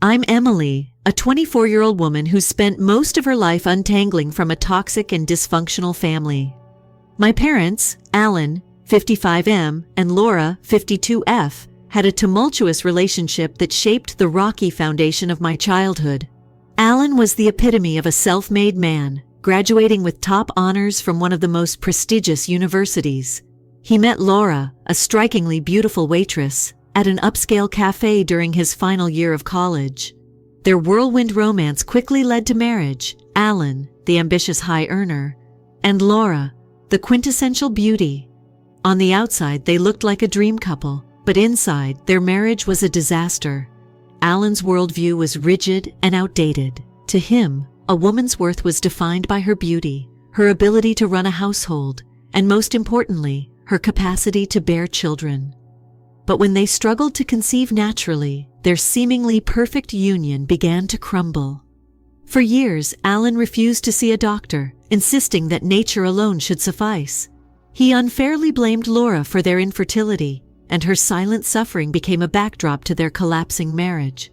I'm Emily, a 24-year-old woman who spent most of her life untangling from a toxic and dysfunctional family. My parents, Alan, 55M, and Laura, 52F, had a tumultuous relationship that shaped the rocky foundation of my childhood. Alan was the epitome of a self-made man, graduating with top honors from one of the most prestigious universities. He met Laura, a strikingly beautiful waitress, at an upscale cafe during his final year of college. Their whirlwind romance quickly led to marriage. Alan, the ambitious high earner, and Laura, the quintessential beauty. On the outside, they looked like a dream couple, but inside, their marriage was a disaster. Alan's worldview was rigid and outdated. To him, a woman's worth was defined by her beauty, her ability to run a household, and most importantly, her capacity to bear children. But when they struggled to conceive naturally, their seemingly perfect union began to crumble. For years, Alan refused to see a doctor, insisting that nature alone should suffice. He unfairly blamed Laura for their infertility, and her silent suffering became a backdrop to their collapsing marriage.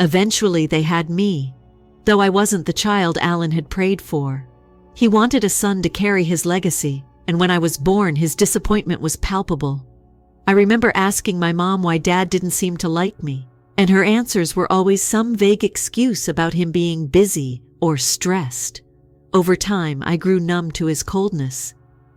Eventually, they had me, though I wasn't the child Alan had prayed for. He wanted a son to carry his legacy, and when I was born, his disappointment was palpable. I remember asking my mom why Dad didn't seem to like me, and her answers were always some vague excuse about him being busy or stressed. Over time, I grew numb to his coldness.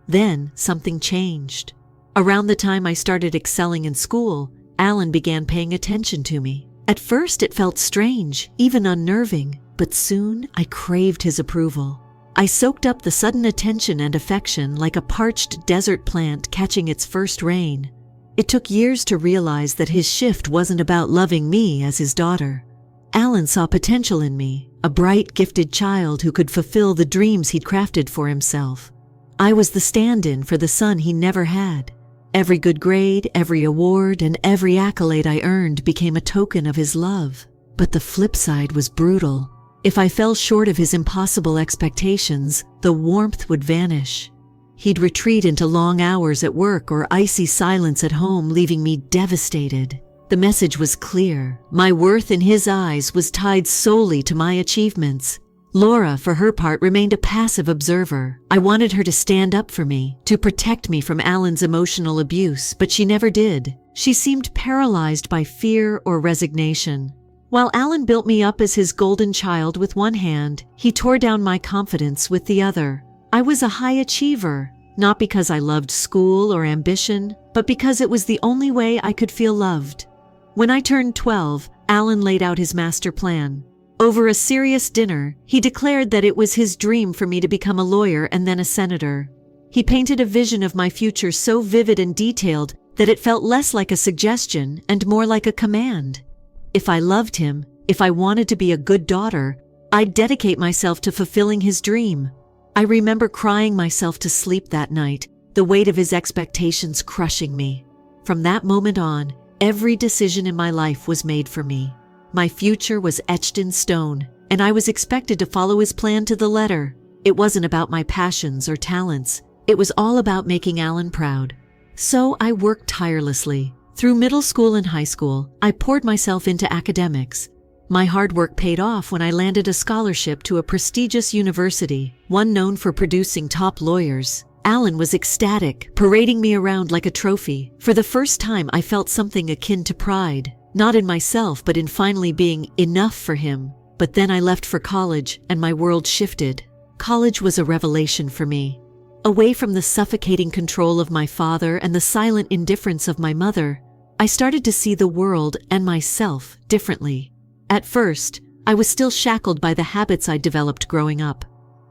Then, something changed. Around the time I started excelling in school, Alan began paying attention to me. At first, it felt strange, even unnerving, but soon I craved his approval. I soaked up the sudden attention and affection like a parched desert plant catching its first rain. It took years to realize that his shift wasn't about loving me as his daughter. Alan saw potential in me, a bright, gifted child who could fulfill the dreams he'd crafted for himself. I was the stand-in for the son he never had. Every good grade, every award, and every accolade I earned became a token of his love. But the flip side was brutal. If I fell short of his impossible expectations, the warmth would vanish. He'd retreat into long hours at work or icy silence at home, leaving me devastated. The message was clear. My worth in his eyes was tied solely to my achievements. Laura, for her part, remained a passive observer. I wanted her to stand up for me, to protect me from Alan's emotional abuse, but she never did. She seemed paralyzed by fear or resignation. While Alan built me up as his golden child with one hand, he tore down my confidence with the other. I was a high achiever, not because I loved school or ambition, but because it was the only way I could feel loved. When I turned 12, Alan laid out his master plan. Over a serious dinner, he declared that it was his dream for me to become a lawyer and then a senator. He painted a vision of my future so vivid and detailed that it felt less like a suggestion and more like a command. If I loved him, if I wanted to be a good daughter, I'd dedicate myself to fulfilling his dream. I remember crying myself to sleep that night, the weight of his expectations crushing me. From that moment on, every decision in my life was made for me. My future was etched in stone, and I was expected to follow his plan to the letter. It wasn't about my passions or talents. It was all about making Alan proud. So I worked tirelessly. Through middle school and high school, I poured myself into academics. My hard work paid off when I landed a scholarship to a prestigious university, one known for producing top lawyers. Alan was ecstatic, parading me around like a trophy. For the first time, I felt something akin to pride, not in myself, but in finally being enough for him. But then I left for college, and my world shifted. College was a revelation for me. Away from the suffocating control of my father and the silent indifference of my mother, I started to see the world and myself differently. At first, I was still shackled by the habits I'd developed growing up.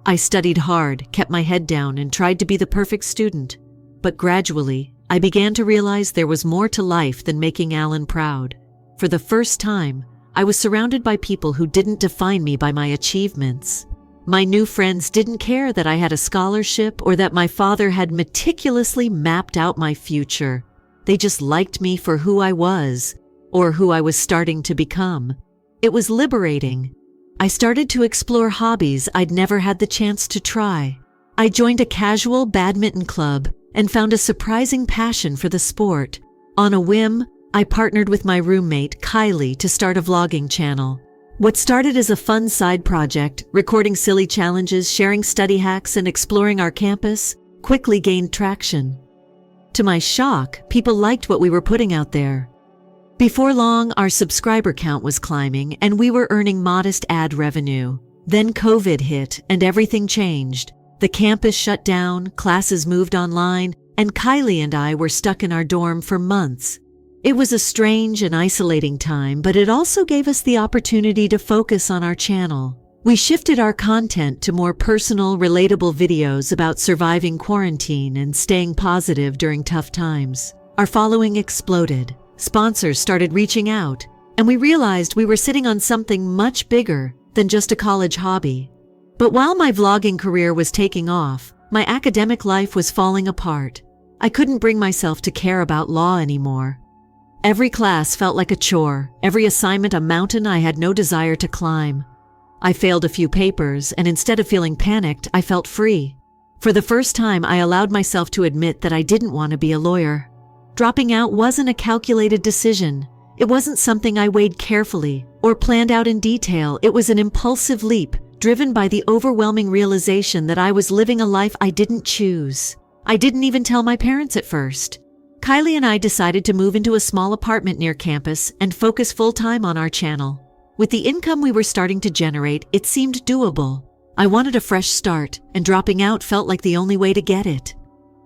I studied hard, kept my head down, and tried to be the perfect student. But gradually, I began to realize there was more to life than making Alan proud. For the first time, I was surrounded by people who didn't define me by my achievements. My new friends didn't care that I had a scholarship or that my father had meticulously mapped out my future. They just liked me for who I was, or who I was starting to become. It was liberating. I started to explore hobbies I'd never had the chance to try. I joined a casual badminton club and found a surprising passion for the sport. On a whim, I partnered with my roommate, Kylie, to start a vlogging channel. What started as a fun side project, recording silly challenges, sharing study hacks, and exploring our campus, quickly gained traction. To my shock, people liked what we were putting out there. Before long, our subscriber count was climbing, and we were earning modest ad revenue. Then COVID hit, and everything changed. The campus shut down, classes moved online, and Kylie and I were stuck in our dorm for months. It was a strange and isolating time, but it also gave us the opportunity to focus on our channel. We shifted our content to more personal, relatable videos about surviving quarantine and staying positive during tough times. Our following exploded. Sponsors started reaching out, and we realized we were sitting on something much bigger than just a college hobby. But while my vlogging career was taking off, my academic life was falling apart. I couldn't bring myself to care about law anymore. Every class felt like a chore, every assignment a mountain I had no desire to climb. I failed a few papers, and instead of feeling panicked, I felt free. For the first time, I allowed myself to admit that I didn't want to be a lawyer. Dropping out wasn't a calculated decision. It wasn't something I weighed carefully or planned out in detail. It was an impulsive leap, driven by the overwhelming realization that I was living a life I didn't choose. I didn't even tell my parents at first. Kylie and I decided to move into a small apartment near campus and focus full-time on our channel. With the income we were starting to generate, it seemed doable. I wanted a fresh start, and dropping out felt like the only way to get it.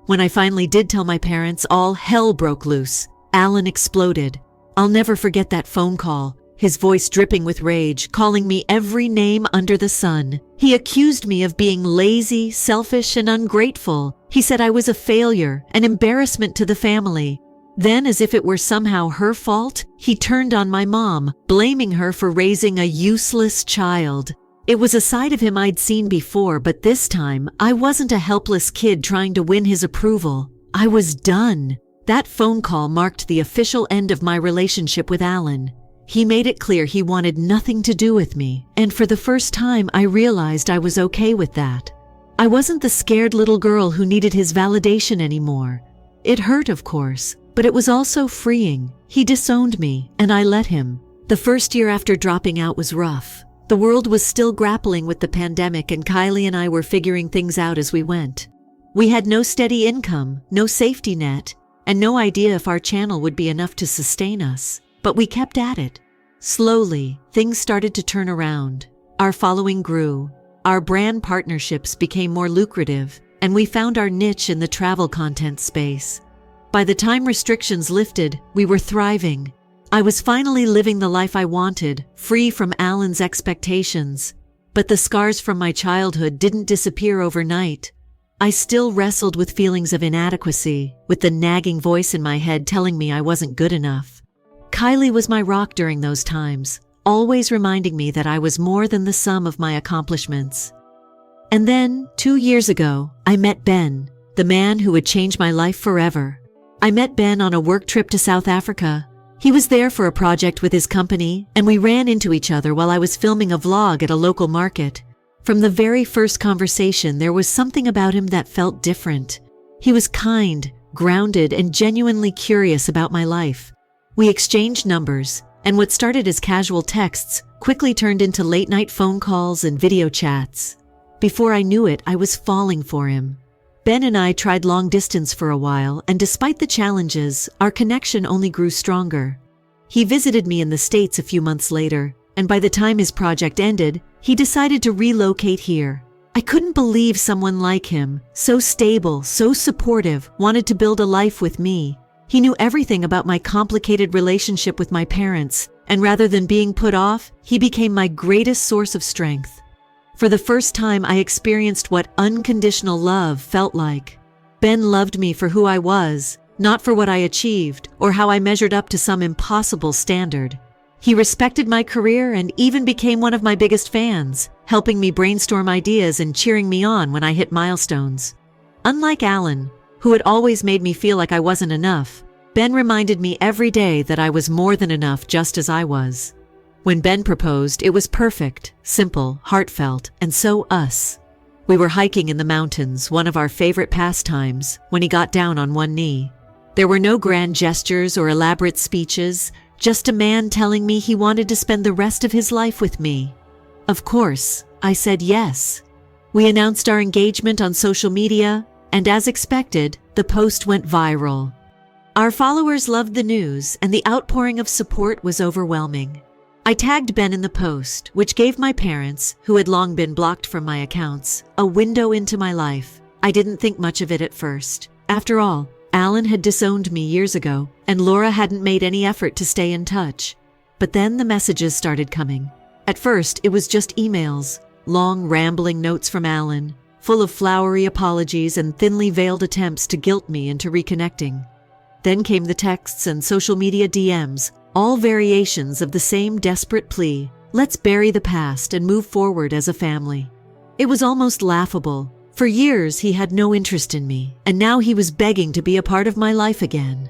When I finally did tell my parents, all hell broke loose. Alan exploded. I'll never forget that phone call, his voice dripping with rage, calling me every name under the sun. He accused me of being lazy, selfish, and ungrateful. He said I was a failure, an embarrassment to the family. Then, as if it were somehow her fault, he turned on my mom, blaming her for raising a useless child. It was a side of him I'd seen before, but this time, I wasn't a helpless kid trying to win his approval. I was done. That phone call marked the official end of my relationship with Alan. He made it clear he wanted nothing to do with me, and for the first time I realized I was okay with that. I wasn't the scared little girl who needed his validation anymore. It hurt, of course, but it was also freeing. He disowned me, and I let him. The first year after dropping out was rough. The world was still grappling with the pandemic, and Kylie and I were figuring things out as we went. We had no steady income, no safety net, and no idea if our channel would be enough to sustain us. But we kept at it. Slowly, things started to turn around. Our following grew. Our brand partnerships became more lucrative, and we found our niche in the travel content space. By the time restrictions lifted, we were thriving. I was finally living the life I wanted, free from Alan's expectations. But the scars from my childhood didn't disappear overnight. I still wrestled with feelings of inadequacy, with the nagging voice in my head telling me I wasn't good enough. Kylie was my rock during those times, always reminding me that I was more than the sum of my accomplishments. And then, 2 years ago, I met Ben, the man who would change my life forever. I met Ben on a work trip to South Africa. He was there for a project with his company, and we ran into each other while I was filming a vlog at a local market. From the very first conversation, there was something about him that felt different. He was kind, grounded, and genuinely curious about my life. We exchanged numbers, and what started as casual texts quickly turned into late-night phone calls and video chats. Before I knew it, I was falling for him. Ben and I tried long distance for a while, and despite the challenges, our connection only grew stronger. He visited me in the States a few months later, and by the time his project ended, he decided to relocate here. I couldn't believe someone like him, so stable, so supportive, wanted to build a life with me. He knew everything about my complicated relationship with my parents, and rather than being put off, he became my greatest source of strength. For the first time, I experienced what unconditional love felt like. Ben loved me for who I was, not for what I achieved or how I measured up to some impossible standard. He respected my career and even became one of my biggest fans, helping me brainstorm ideas and cheering me on when I hit milestones. Unlike Alan, who had always made me feel like I wasn't enough, Ben reminded me every day that I was more than enough just as I was. When Ben proposed, it was perfect, simple, heartfelt, and so us. We were hiking in the mountains, one of our favorite pastimes, when he got down on one knee. There were no grand gestures or elaborate speeches, just a man telling me he wanted to spend the rest of his life with me. Of course, I said yes. We announced our engagement on social media, and as expected, the post went viral. Our followers loved the news, and the outpouring of support was overwhelming. I tagged Ben in the post, which gave my parents, who had long been blocked from my accounts, a window into my life. I didn't think much of it at first. After all, Alan had disowned me years ago, and Laura hadn't made any effort to stay in touch. But then the messages started coming. At first, it was just emails, long, rambling notes from Alan, full of flowery apologies and thinly veiled attempts to guilt me into reconnecting. Then came the texts and social media DMs, all variations of the same desperate plea: let's bury the past and move forward as a family. It was almost laughable. For years, he had no interest in me, and now he was begging to be a part of my life again.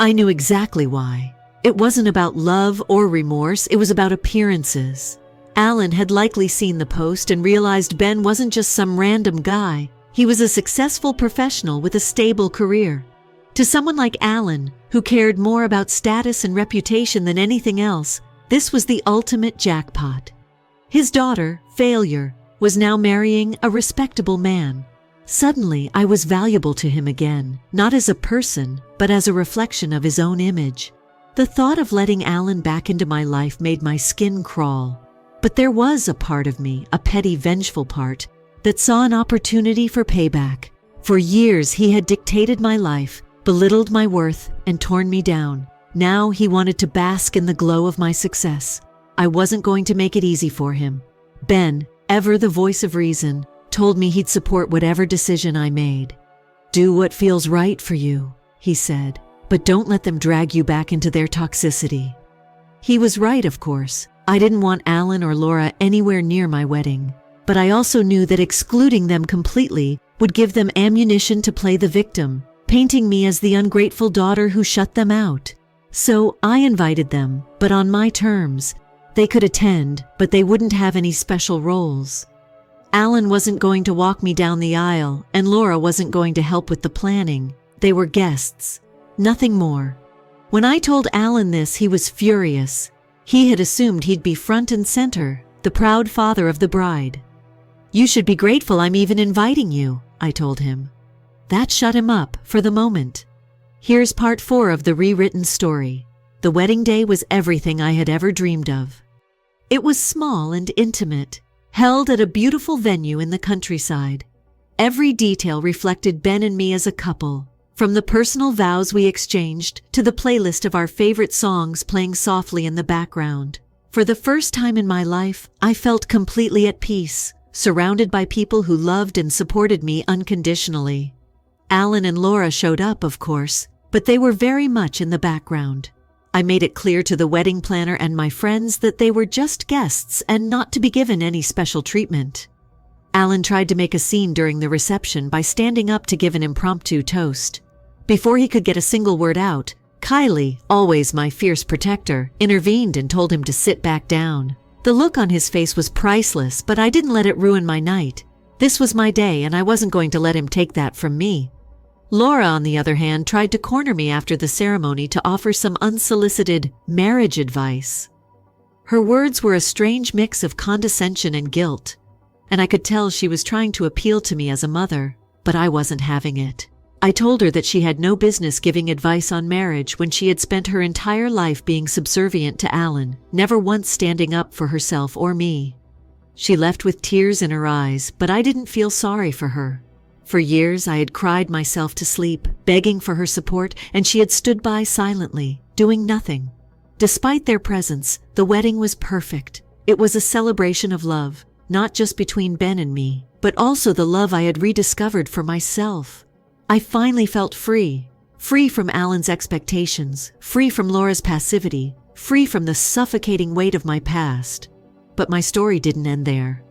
I knew exactly why. It wasn't about love or remorse, it was about appearances. Alan had likely seen the post and realized Ben wasn't just some random guy. He was a successful professional with a stable career. To someone like Alan, who cared more about status and reputation than anything else, this was the ultimate jackpot. His daughter, Failure, was now marrying a respectable man. Suddenly, I was valuable to him again, not as a person, but as a reflection of his own image. The thought of letting Alan back into my life made my skin crawl. But there was a part of me, a petty, vengeful part, that saw an opportunity for payback. For years, he had dictated my life, belittled my worth, and torn me down. Now he wanted to bask in the glow of my success. I wasn't going to make it easy for him. Ben, ever the voice of reason, told me he'd support whatever decision I made. Do what feels right for you, he said, but don't let them drag you back into their toxicity. He was right, of course. I didn't want Alan or Laura anywhere near my wedding, but I also knew that excluding them completely would give them ammunition to play the victim, painting me as the ungrateful daughter who shut them out. So I invited them, but on my terms. They could attend, but they wouldn't have any special roles. Alan wasn't going to walk me down the aisle, and Laura wasn't going to help with the planning. They were guests, nothing more. When I told Alan this, he was furious. He had assumed he'd be front and center, the proud father of the bride. You should be grateful I'm even inviting you, I told him. That shut him up for the moment. Here's part 4 of the rewritten story. The wedding day was everything I had ever dreamed of. It was small and intimate, held at a beautiful venue in the countryside. Every detail reflected Ben and me as a couple, from the personal vows we exchanged to the playlist of our favorite songs playing softly in the background. For the first time in my life, I felt completely at peace, surrounded by people who loved and supported me unconditionally. Alan and Laura showed up, of course, but they were very much in the background. I made it clear to the wedding planner and my friends that they were just guests and not to be given any special treatment. Alan tried to make a scene during the reception by standing up to give an impromptu toast. Before he could get a single word out, Kylie, always my fierce protector, intervened and told him to sit back down. The look on his face was priceless, but I didn't let it ruin my night. This was my day, and I wasn't going to let him take that from me. Laura, on the other hand, tried to corner me after the ceremony to offer some unsolicited marriage advice. Her words were a strange mix of condescension and guilt, and I could tell she was trying to appeal to me as a mother, but I wasn't having it. I told her that she had no business giving advice on marriage when she had spent her entire life being subservient to Alan, never once standing up for herself or me. She left with tears in her eyes, but I didn't feel sorry for her. For years I had cried myself to sleep, begging for her support, and she had stood by silently, doing nothing. Despite their presence, the wedding was perfect. It was a celebration of love, not just between Ben and me, but also the love I had rediscovered for myself. I finally felt free. Free from Alan's expectations, free from Laura's passivity, free from the suffocating weight of my past. But my story didn't end there.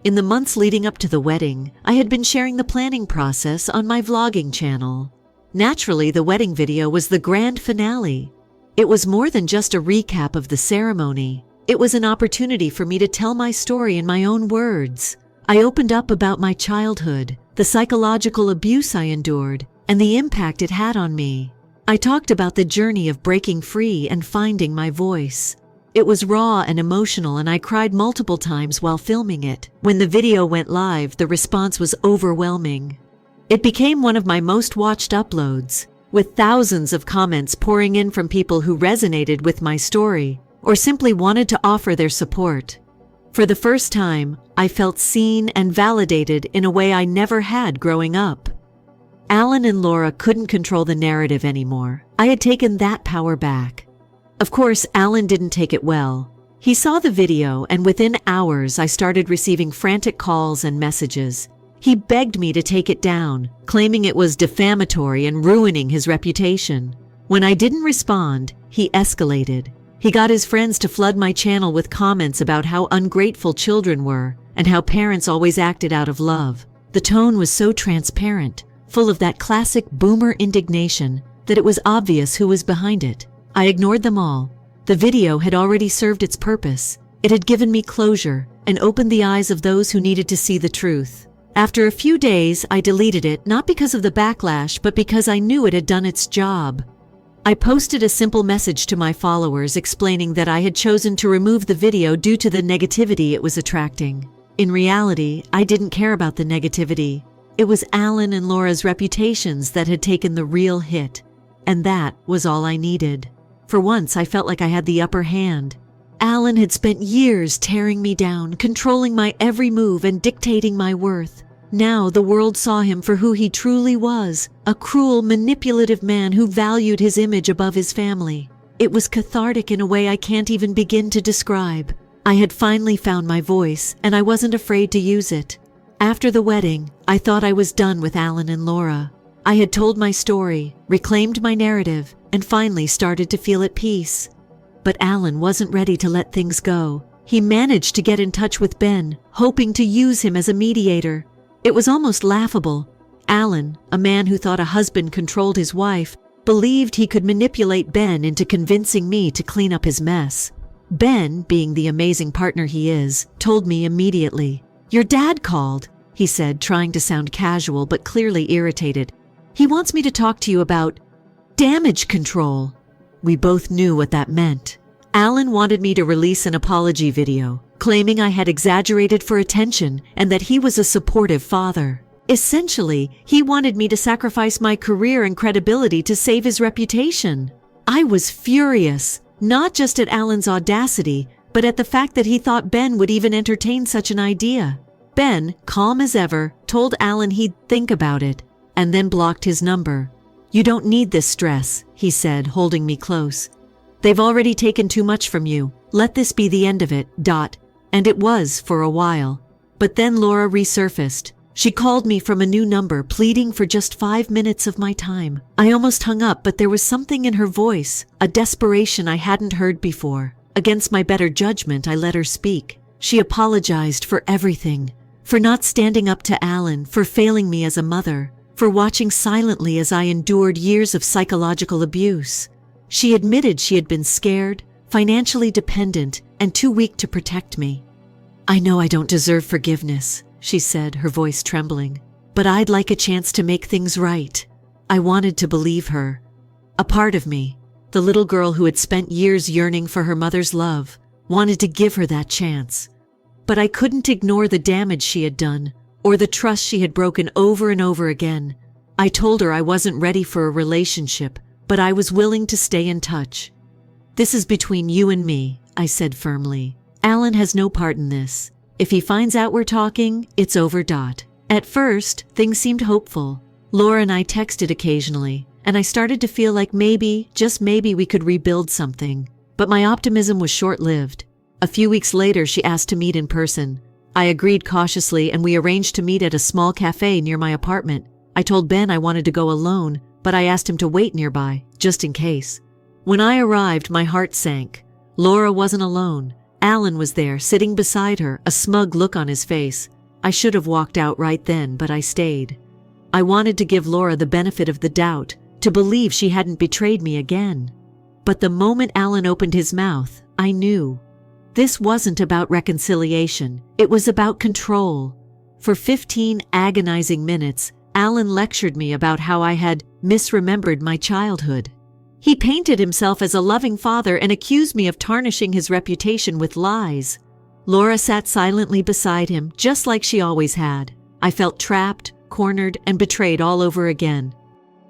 In the months leading up to the wedding, I had been sharing the planning process on my vlogging channel. Naturally, the wedding video was the grand finale. It was more than just a recap of the ceremony. It was an opportunity for me to tell my story in my own words. I opened up about my childhood, the psychological abuse I endured, and the impact it had on me. I talked about the journey of breaking free and finding my voice. It was raw and emotional, and I cried multiple times while filming it. When the video went live, the response was overwhelming. It became one of my most watched uploads, with thousands of comments pouring in from people who resonated with my story or simply wanted to offer their support. For the first time, I felt seen and validated in a way I never had growing up. Alan and Laura couldn't control the narrative anymore. I had taken that power back. Of course, Alan didn't take it well. He saw the video, and within hours I started receiving frantic calls and messages. He begged me to take it down, claiming it was defamatory and ruining his reputation. When I didn't respond, he escalated. He got his friends to flood my channel with comments about how ungrateful children were and how parents always acted out of love. The tone was so transparent, full of that classic boomer indignation, that it was obvious who was behind it. I ignored them all. The video had already served its purpose. It had given me closure and opened the eyes of those who needed to see the truth. After a few days, I deleted it, not because of the backlash, but because I knew it had done its job. I posted a simple message to my followers explaining that I had chosen to remove the video due to the negativity it was attracting. In reality, I didn't care about the negativity. It was Alan and Laura's reputations that had taken the real hit, and that was all I needed. For once, I felt like I had the upper hand. Alan had spent years tearing me down, controlling my every move and dictating my worth. Now the world saw him for who he truly was, a cruel, manipulative man who valued his image above his family. It was cathartic in a way I can't even begin to describe. I had finally found my voice, and I wasn't afraid to use it. After the wedding, I thought I was done with Alan and Laura. I had told my story, reclaimed my narrative, and finally started to feel at peace. But Alan wasn't ready to let things go. He managed to get in touch with Ben, hoping to use him as a mediator. It was almost laughable. Alan, a man who thought a husband controlled his wife, believed he could manipulate Ben into convincing me to clean up his mess. Ben, being the amazing partner he is, told me immediately. "Your dad called," he said, trying to sound casual but clearly irritated. "He wants me to talk to you about damage control." We both knew what that meant. Alan wanted me to release an apology video, claiming I had exaggerated for attention and that he was a supportive father. Essentially, he wanted me to sacrifice my career and credibility to save his reputation. I was furious, not just at Alan's audacity, but at the fact that he thought Ben would even entertain such an idea. Ben, calm as ever, told Alan he'd think about it, and then blocked his number. "You don't need this stress," he said, holding me close. "They've already taken too much from you. Let this be the end of it, . And it was for a while. But then Laura resurfaced. She called me from a new number, pleading for just 5 minutes of my time. I almost hung up, but there was something in her voice, a desperation I hadn't heard before. Against my better judgment, I let her speak. She apologized for everything. For not standing up to Alan, for failing me as a mother, for watching silently as I endured years of psychological abuse. She admitted she had been scared, financially dependent, and too weak to protect me. "I know I don't deserve forgiveness," she said, her voice trembling, "but I'd like a chance to make things right." I wanted to believe her. A part of me, the little girl who had spent years yearning for her mother's love, wanted to give her that chance. But I couldn't ignore the damage she had done, or the trust she had broken over and over again. I told her I wasn't ready for a relationship, but I was willing to stay in touch. "This is between you and me," I said firmly. "Alan has no part in this. If he finds out we're talking, it's over. At first, things seemed hopeful. Laura and I texted occasionally, and I started to feel like maybe, just maybe, we could rebuild something. But my optimism was short-lived. A few weeks later, she asked to meet in person. I agreed cautiously, and we arranged to meet at a small cafe near my apartment. I told Ben I wanted to go alone, but I asked him to wait nearby, just in case. When I arrived, my heart sank. Laura wasn't alone. Alan was there, sitting beside her, a smug look on his face. I should have walked out right then, but I stayed. I wanted to give Laura the benefit of the doubt, to believe she hadn't betrayed me again. But the moment Alan opened his mouth, I knew. This wasn't about reconciliation. It was about control. For 15 agonizing minutes, Alan lectured me about how I had misremembered my childhood. He painted himself as a loving father and accused me of tarnishing his reputation with lies. Laura sat silently beside him, just like she always had. I felt trapped, cornered, and betrayed all over again.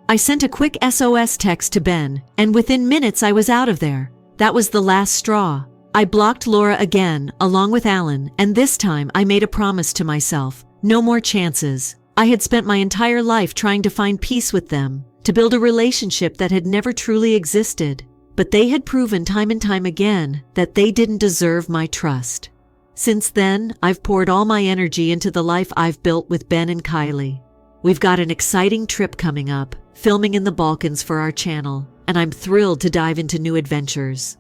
I sent a quick SOS text to Ben, and within minutes I was out of there. That was the last straw. I blocked Laura again, along with Alan, and this time I made a promise to myself. No more chances. I had spent my entire life trying to find peace with them, to build a relationship that had never truly existed. But they had proven time and time again that they didn't deserve my trust. Since then, I've poured all my energy into the life I've built with Ben and Kylie. We've got an exciting trip coming up, filming in the Balkans for our channel, and I'm thrilled to dive into new adventures.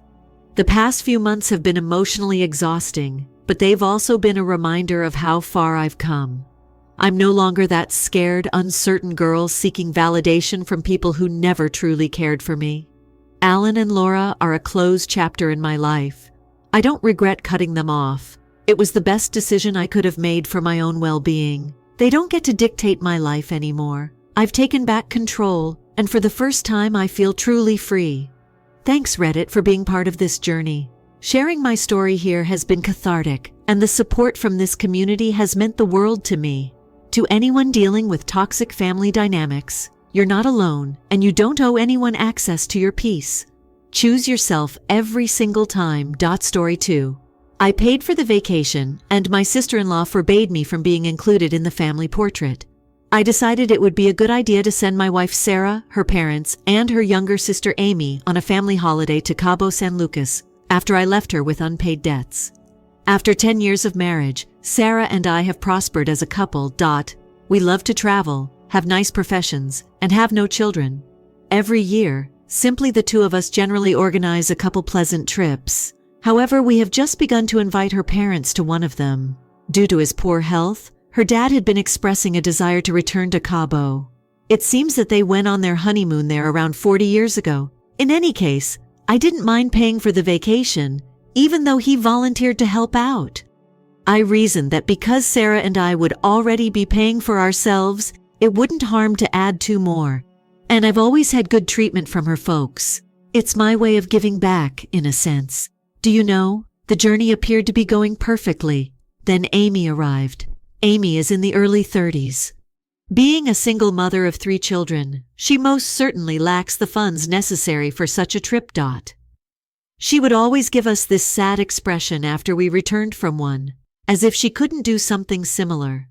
The past few months have been emotionally exhausting, but they've also been a reminder of how far I've come. I'm no longer that scared, uncertain girl seeking validation from people who never truly cared for me. Alan and Laura are a closed chapter in my life. I don't regret cutting them off. It was the best decision I could have made for my own well-being. They don't get to dictate my life anymore. I've taken back control, and for the first time I feel truly free. Thanks, Reddit, for being part of this journey. Sharing my story here has been cathartic, and the support from this community has meant the world to me. To anyone dealing with toxic family dynamics, you're not alone, and you don't owe anyone access to your peace. Choose yourself every single time. Story 2. I paid for the vacation, and my sister-in-law forbade me from being included in the family portrait. I decided it would be a good idea to send my wife Sarah, her parents, and her younger sister Amy on a family holiday to Cabo San Lucas after I left her with unpaid debts. After 10 years of marriage, Sarah and I have prospered as a couple. We love to travel, have nice professions, and have no children. Every year, simply the two of us generally organize a couple pleasant trips. However, we have just begun to invite her parents to one of them. Due to his poor health, her dad had been expressing a desire to return to Cabo. It seems that they went on their honeymoon there around 40 years ago. In any case, I didn't mind paying for the vacation, even though he volunteered to help out. I reasoned that because Sarah and I would already be paying for ourselves, it wouldn't harm to add 2 more. And I've always had good treatment from her folks. It's my way of giving back, in a sense. Do you know, the journey appeared to be going perfectly. Then Amy arrived. Amy is in the early 30s. Being a single mother of 3 children, she most certainly lacks the funds necessary for such a trip. She would always give us this sad expression after we returned from one, as if she couldn't do something similar.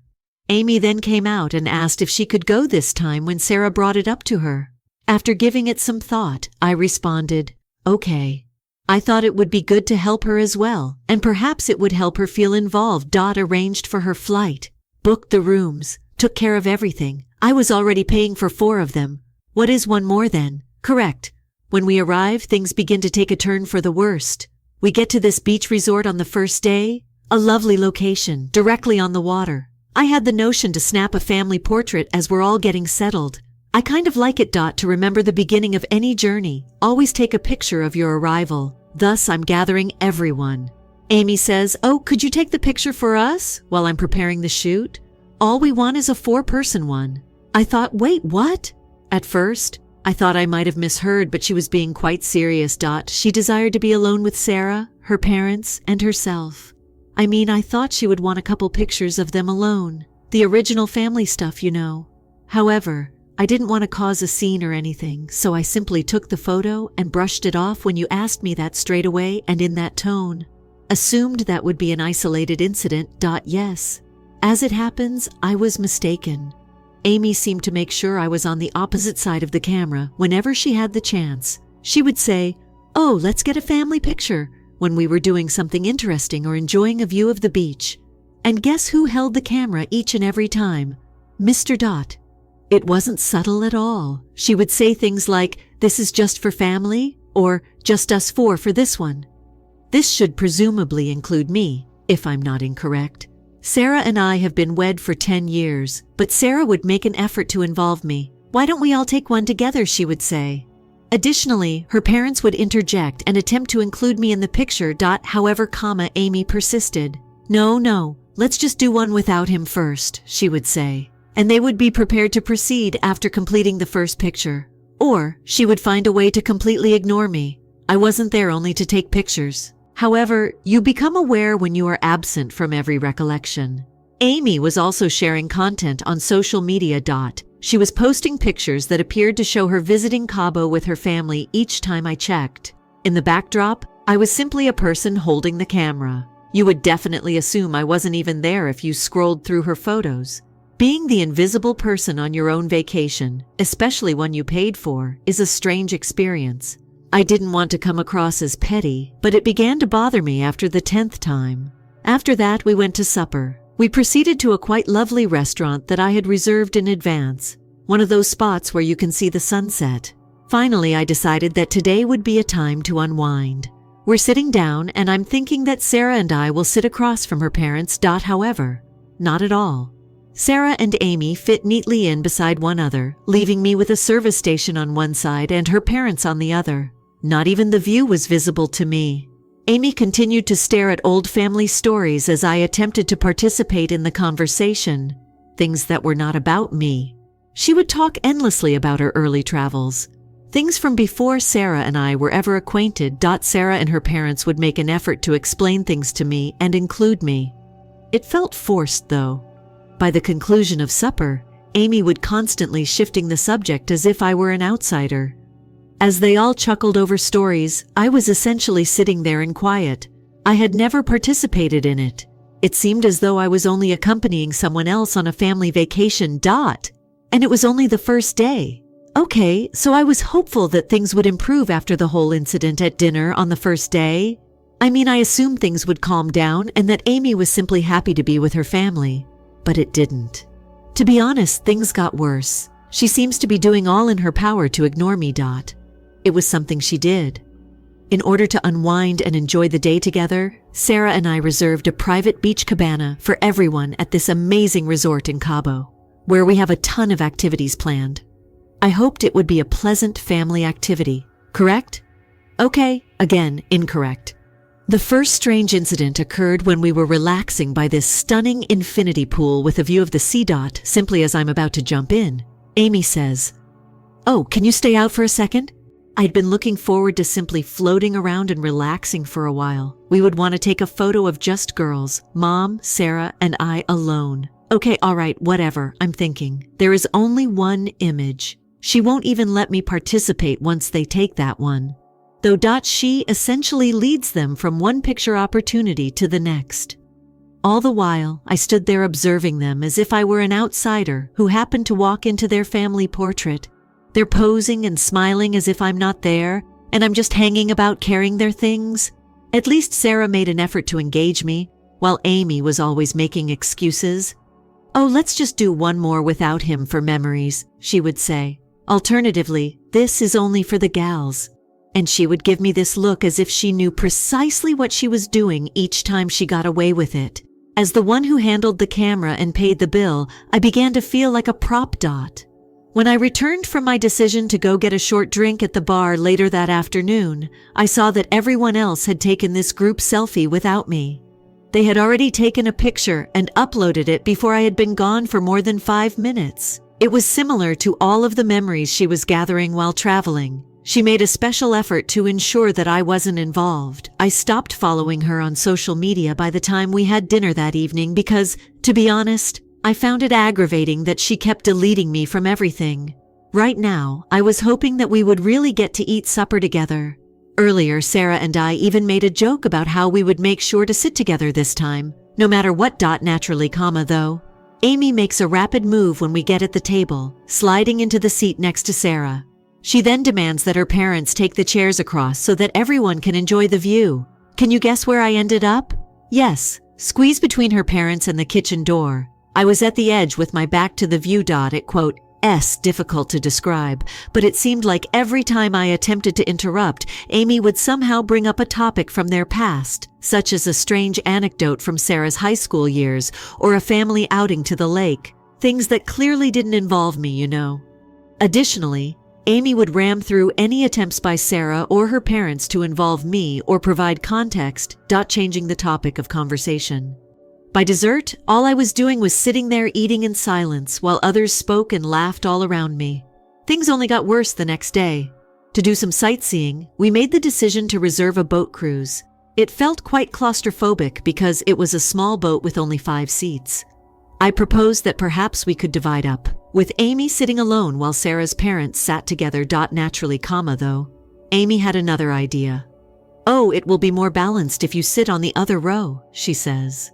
Amy then came out and asked if she could go this time when Sarah brought it up to her. After giving it some thought, I responded, okay. I thought it would be good to help her as well, and perhaps it would help her feel involved. Arranged for her flight, booked the rooms, took care of everything. I was already paying for 4 of them. What is 1 more then? Correct. When we arrive, things begin to take a turn for the worst. We get to this beach resort on the first day, a lovely location, directly on the water. I had the notion to snap a family portrait as we're all getting settled. I kind of like it. To remember the beginning of any journey, always take a picture of your arrival. Thus, I'm gathering everyone. Amy says, "Oh, could you take the picture for us?" while I'm preparing the shoot. All we want is a 4-person one. I thought, wait, what? At first, I thought I might have misheard, but she was being quite serious. She desired to be alone with Sarah, her parents, and herself. I mean, I thought she would want a couple pictures of them alone. The original family stuff, you know. However, I didn't want to cause a scene or anything, so I simply took the photo and brushed it off when you asked me that straight away and in that tone. Assumed that would be an isolated incident. Yes. As it happens, I was mistaken. Amy seemed to make sure I was on the opposite side of the camera whenever she had the chance. She would say, "Oh, let's get a family picture," when we were doing something interesting or enjoying a view of the beach. And guess who held the camera each and every time? Mr. It wasn't subtle at all. She would say things like, "This is just for family," or "Just us 4 for this one." This should presumably include me, if I'm not incorrect. Sarah and I have been wed for 10 years, but Sarah would make an effort to involve me. "Why don't we all take one together?" she would say. Additionally, her parents would interject and attempt to include me in the picture. However, Amy persisted. No, let's just do one without him first," she would say. And they would be prepared to proceed after completing the first picture. Or she would find a way to completely ignore me. I wasn't there only to take pictures. However, you become aware when you are absent from every recollection. Amy was also sharing content on social media. She was posting pictures that appeared to show her visiting Cabo with her family each time I checked. In the backdrop, I was simply a person holding the camera. You would definitely assume I wasn't even there if you scrolled through her photos. Being the invisible person on your own vacation, especially one you paid for, is a strange experience. I didn't want to come across as petty, but it began to bother me after the 10th time. After that, we went to supper. We proceeded to a quite lovely restaurant that I had reserved in advance, one of those spots where you can see the sunset. Finally, I decided that today would be a time to unwind. We're sitting down, and I'm thinking that Sarah and I will sit across from her parents. However, not at all. Sarah and Amy fit neatly in beside one another, leaving me with a service station on one side and her parents on the other. Not even the view was visible to me. Amy continued to stare at old family stories as I attempted to participate in the conversation, things that were not about me. She would talk endlessly about her early travels, things from before Sarah and I were ever acquainted. Sarah and her parents would make an effort to explain things to me and include me. It felt forced, though. By the conclusion of supper, Amy would constantly shifting the subject as if I were an outsider. As they all chuckled over stories, I was essentially sitting there in quiet. I had never participated in it. It seemed as though I was only accompanying someone else on a family vacation. And it was only the first day. Okay, so I was hopeful that things would improve after the whole incident at dinner on the first day. I assumed things would calm down and that Amy was simply happy to be with her family. But it didn't. To be honest, things got worse. She seems to be doing all in her power to ignore me. It was something she did. In order to unwind and enjoy the day together, Sarah and I reserved a private beach cabana for everyone at this amazing resort in Cabo, where we have a ton of activities planned. I hoped it would be a pleasant family activity, correct? Okay, again, incorrect. The first strange incident occurred when we were relaxing by this stunning infinity pool with a view of the sea. Simply as I'm about to jump in, Amy says, "Oh, can you stay out for a second?" I'd been looking forward to simply floating around and relaxing for a while. We would want to take a photo of just girls, Mom, Sarah, and I alone. Okay, all right, whatever, I'm thinking. There is only one image. She won't even let me participate once they take that one. Though she essentially leads them from one picture opportunity to the next. All the while, I stood there observing them as if I were an outsider who happened to walk into their family portrait. They're posing and smiling as if I'm not there, and I'm just hanging about carrying their things. At least Sarah made an effort to engage me, while Amy was always making excuses. "Oh, let's just do one more without him for memories," she would say. "Alternatively, this is only for the gals." And she would give me this look as if she knew precisely what she was doing each time she got away with it. As the one who handled the camera and paid the bill, I began to feel like a prop. When I returned from my decision to go get a short drink at the bar later that afternoon, I saw that everyone else had taken this group selfie without me. They had already taken a picture and uploaded it before I had been gone for more than 5 minutes. It was similar to all of the memories she was gathering while traveling. She made a special effort to ensure that I wasn't involved. I stopped following her on social media by the time we had dinner that evening because, to be honest, I found it aggravating that she kept deleting me from everything. Right now, I was hoping that we would really get to eat supper together. Earlier, Sarah and I even made a joke about how we would make sure to sit together this time, no matter what. Naturally, though. Amy makes a rapid move when we get at the table, sliding into the seat next to Sarah. She then demands that her parents take the chairs across so that everyone can enjoy the view. Can you guess where I ended up? Yes, squeezed between her parents and the kitchen door. I was at the edge with my back to the view. It difficult to describe, but it seemed like every time I attempted to interrupt, Amy would somehow bring up a topic from their past, such as a strange anecdote from Sarah's high school years or a family outing to the lake, things that clearly didn't involve me. Additionally, Amy would ram through any attempts by Sarah or her parents to involve me or provide context, changing the topic of conversation. By dessert, all I was doing was sitting there eating in silence while others spoke and laughed all around me. Things only got worse the next day. To do some sightseeing, we made the decision to reserve a boat cruise. It felt quite claustrophobic because it was a small boat with only 5 seats. I proposed that perhaps we could divide up, with Amy sitting alone while Sarah's parents sat together. Naturally, though, Amy had another idea. "Oh, it will be more balanced if you sit on the other row," she says.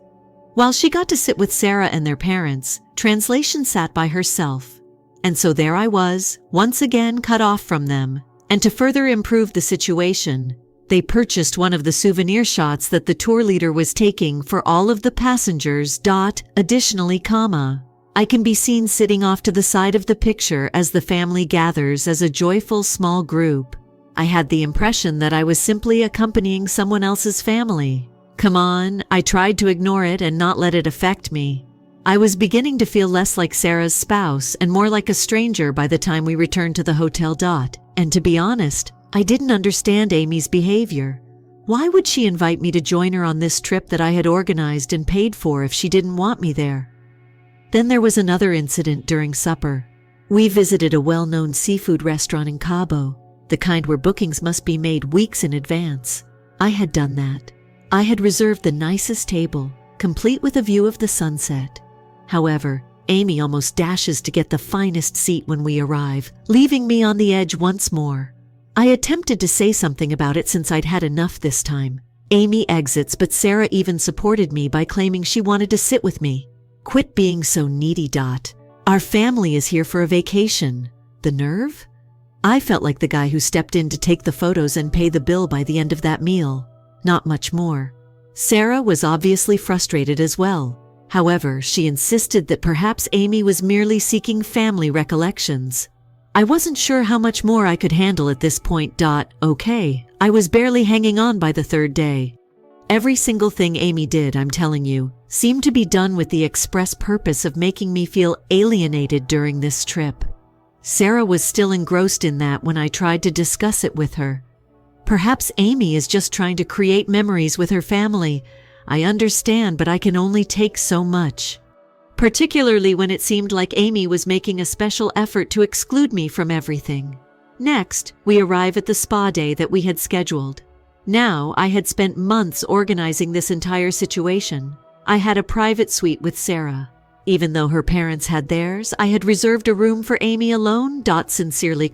While she got to sit with Sarah and their parents, Translation sat by herself. And so there I was, once again cut off from them. And to further improve the situation, they purchased one of the souvenir shots that the tour leader was taking for all of the passengers. Additionally, I can be seen sitting off to the side of the picture as the family gathers as a joyful small group. I had the impression that I was simply accompanying someone else's family. Come on, I tried to ignore it and not let it affect me. I was beginning to feel less like Sarah's spouse and more like a stranger by the time we returned to the hotel. And to be honest, I didn't understand Amy's behavior. Why would she invite me to join her on this trip that I had organized and paid for if she didn't want me there? Then there was another incident during supper. We visited a well-known seafood restaurant in Cabo, the kind where bookings must be made weeks in advance. I had done that. I had reserved the nicest table, complete with a view of the sunset. However, Amy almost dashes to get the finest seat when we arrive, leaving me on the edge once more. I attempted to say something about it since I'd had enough this time. Amy exits, but Sarah even supported me by claiming she wanted to sit with me. Quit being so needy. Our family is here for a vacation. The nerve? I felt like the guy who stepped in to take the photos and pay the bill by the end of that meal. Not much more. Sarah was obviously frustrated as well. However, she insisted that perhaps Amy was merely seeking family recollections. I wasn't sure how much more I could handle at this point. Okay, I was barely hanging on by the 3rd day. Every single thing Amy did, I'm telling you, seemed to be done with the express purpose of making me feel alienated during this trip. Sarah was still engrossed in that when I tried to discuss it with her. Perhaps Amy is just trying to create memories with her family. I understand, but I can only take so much. Particularly when it seemed like Amy was making a special effort to exclude me from everything. Next, we arrive at the spa day that we had scheduled. Now, I had spent months organizing this entire situation. I had a private suite with Sarah. Even though her parents had theirs, I had reserved a room for Amy alone. Sincerely,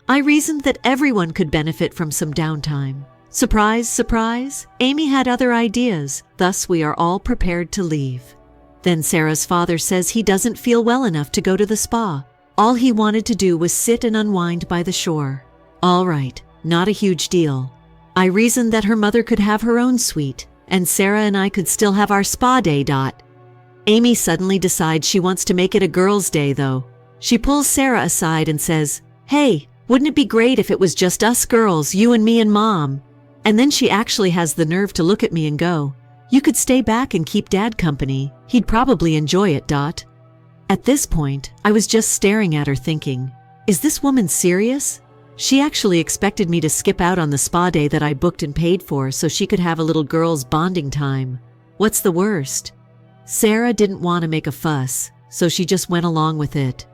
I reasoned that everyone could benefit from some downtime. Surprise, surprise, Amy had other ideas, thus we are all prepared to leave. Then Sarah's father says he doesn't feel well enough to go to the spa. All he wanted to do was sit and unwind by the shore. All right, not a huge deal. I reasoned that her mother could have her own suite, and Sarah and I could still have our spa day. Amy suddenly decides she wants to make it a girls' day though. She pulls Sarah aside and says, "Hey, wouldn't it be great if it was just us girls, you and me and Mom?" And then she actually has the nerve to look at me and go, "You could stay back and keep Dad company. He'd probably enjoy it." At this point, I was just staring at her thinking, is this woman serious? She actually expected me to skip out on the spa day that I booked and paid for so she could have a little girls' bonding time. What's the worst? Sarah didn't want to make a fuss, so she just went along with it.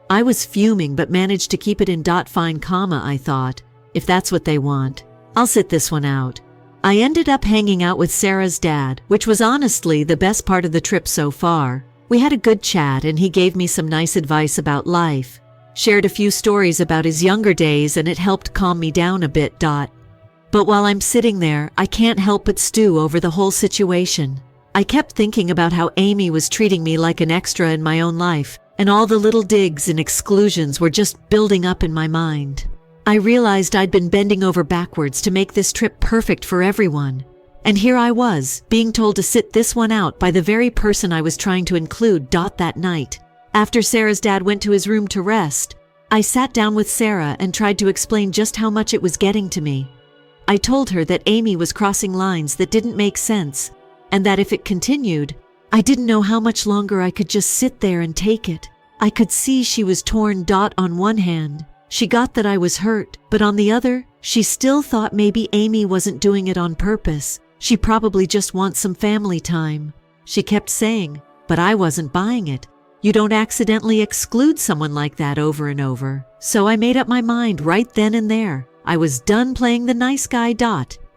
I was fuming but managed to keep it in fine, I thought. If that's what they want, I'll sit this one out. I ended up hanging out with Sarah's dad, which was honestly the best part of the trip so far. We had a good chat and he gave me some nice advice about life. Shared a few stories about his younger days and it helped calm me down a bit. But while I'm sitting there, I can't help but stew over the whole situation. I kept thinking about how Amy was treating me like an extra in my own life, and all the little digs and exclusions were just building up in my mind. I realized I'd been bending over backwards to make this trip perfect for everyone. And here I was, being told to sit this one out by the very person I was trying to include. That night, after Sarah's dad went to his room to rest, I sat down with Sarah and tried to explain just how much it was getting to me. I told her that Amy was crossing lines that didn't make sense, and that if it continued, I didn't know how much longer I could just sit there and take it. I could see she was torn. On one hand, she got that I was hurt, but on the other, she still thought maybe Amy wasn't doing it on purpose. She probably just wants some family time. She kept saying, but I wasn't buying it. You don't accidentally exclude someone like that over and over. So I made up my mind right then and there. I was done playing the nice guy.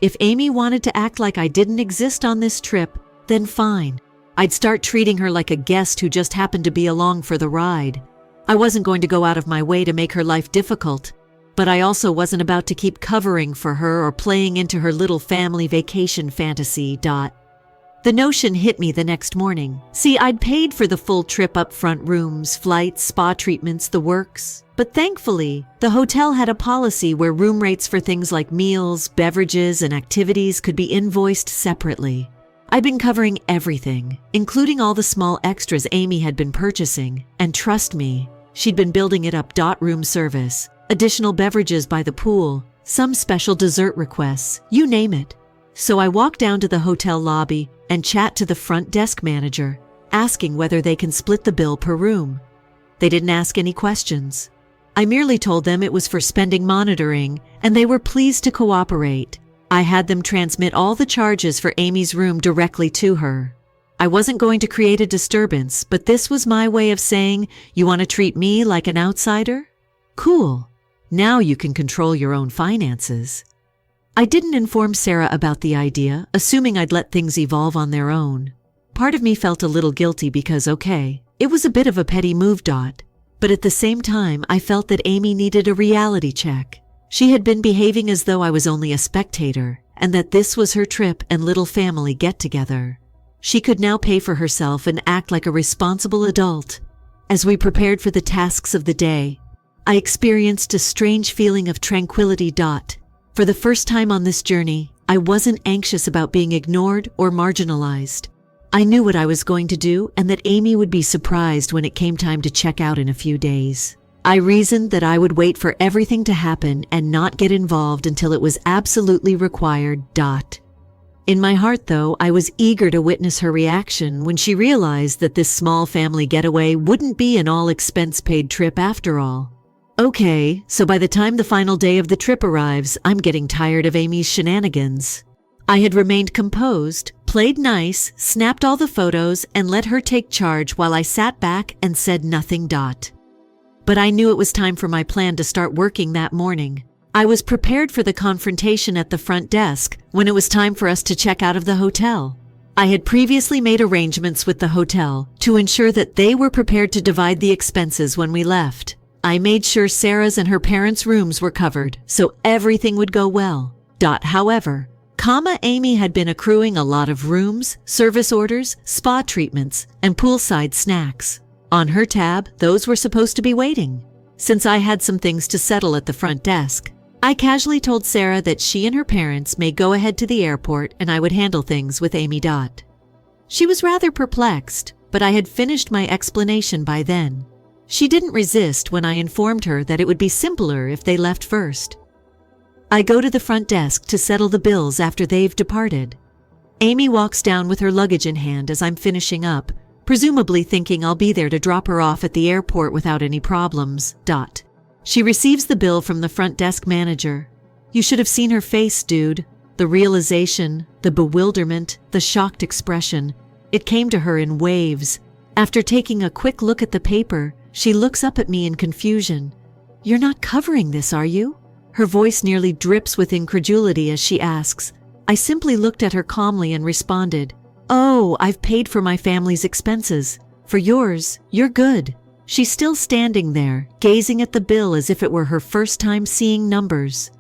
If Amy wanted to act like I didn't exist on this trip, then fine. I'd start treating her like a guest who just happened to be along for the ride. I wasn't going to go out of my way to make her life difficult, but I also wasn't about to keep covering for her or playing into her little family vacation fantasy. The notion hit me the next morning. See, I'd paid for the full trip up front, rooms, flights, spa treatments, the works. But thankfully, the hotel had a policy where room rates for things like meals, beverages, and activities could be invoiced separately. I'd been covering everything, including all the small extras Amy had been purchasing, and trust me, she'd been building it up. Room service, additional beverages by the pool, some special dessert requests, you name it. So I walk down to the hotel lobby and chat to the front desk manager, asking whether they can split the bill per room. They didn't ask any questions. I merely told them it was for spending monitoring, and they were pleased to cooperate. I had them transmit all the charges for Amy's room directly to her. I wasn't going to create a disturbance, but this was my way of saying, you want to treat me like an outsider? Cool. Now you can control your own finances. I didn't inform Sarah about the idea, assuming I'd let things evolve on their own. Part of me felt a little guilty because, okay, it was a bit of a petty move. But at the same time, I felt that Amy needed a reality check. She had been behaving as though I was only a spectator, and that this was her trip and little family get-together. She could now pay for herself and act like a responsible adult. As we prepared for the tasks of the day, I experienced a strange feeling of tranquility. For the first time on this journey, I wasn't anxious about being ignored or marginalized. I knew what I was going to do and that Amy would be surprised when it came time to check out in a few days. I reasoned that I would wait for everything to happen and not get involved until it was absolutely required. In my heart, though, I was eager to witness her reaction when she realized that this small family getaway wouldn't be an all-expense-paid trip after all. Okay, so by the time the final day of the trip arrives, I'm getting tired of Amy's shenanigans. I had remained composed, played nice, snapped all the photos, and let her take charge while I sat back and said nothing. But I knew it was time for my plan to start working that morning. I was prepared for the confrontation at the front desk when it was time for us to check out of the hotel. I had previously made arrangements with the hotel to ensure that they were prepared to divide the expenses when we left. I made sure Sarah's and her parents' rooms were covered, so everything would go well. However, Amy had been accruing a lot of rooms, service orders, spa treatments, and poolside snacks. On her tab, those were supposed to be waiting. Since I had some things to settle at the front desk, I casually told Sarah that she and her parents may go ahead to the airport and I would handle things with Amy. She was rather perplexed, but I had finished my explanation by then. She didn't resist when I informed her that it would be simpler if they left first. I go to the front desk to settle the bills after they've departed. Amy walks down with her luggage in hand as I'm finishing up, presumably thinking I'll be there to drop her off at the airport without any problems. She receives the bill from the front desk manager. You should have seen her face, dude. The realization, the bewilderment, the shocked expression. It came to her in waves. After taking a quick look at the paper, she looks up at me in confusion. You're not covering this, are you? Her voice nearly drips with incredulity as she asks. I simply looked at her calmly and responded, Oh, I've paid for my family's expenses. For yours, you're good. She's still standing there, gazing at the bill as if it were her first time seeing numbers.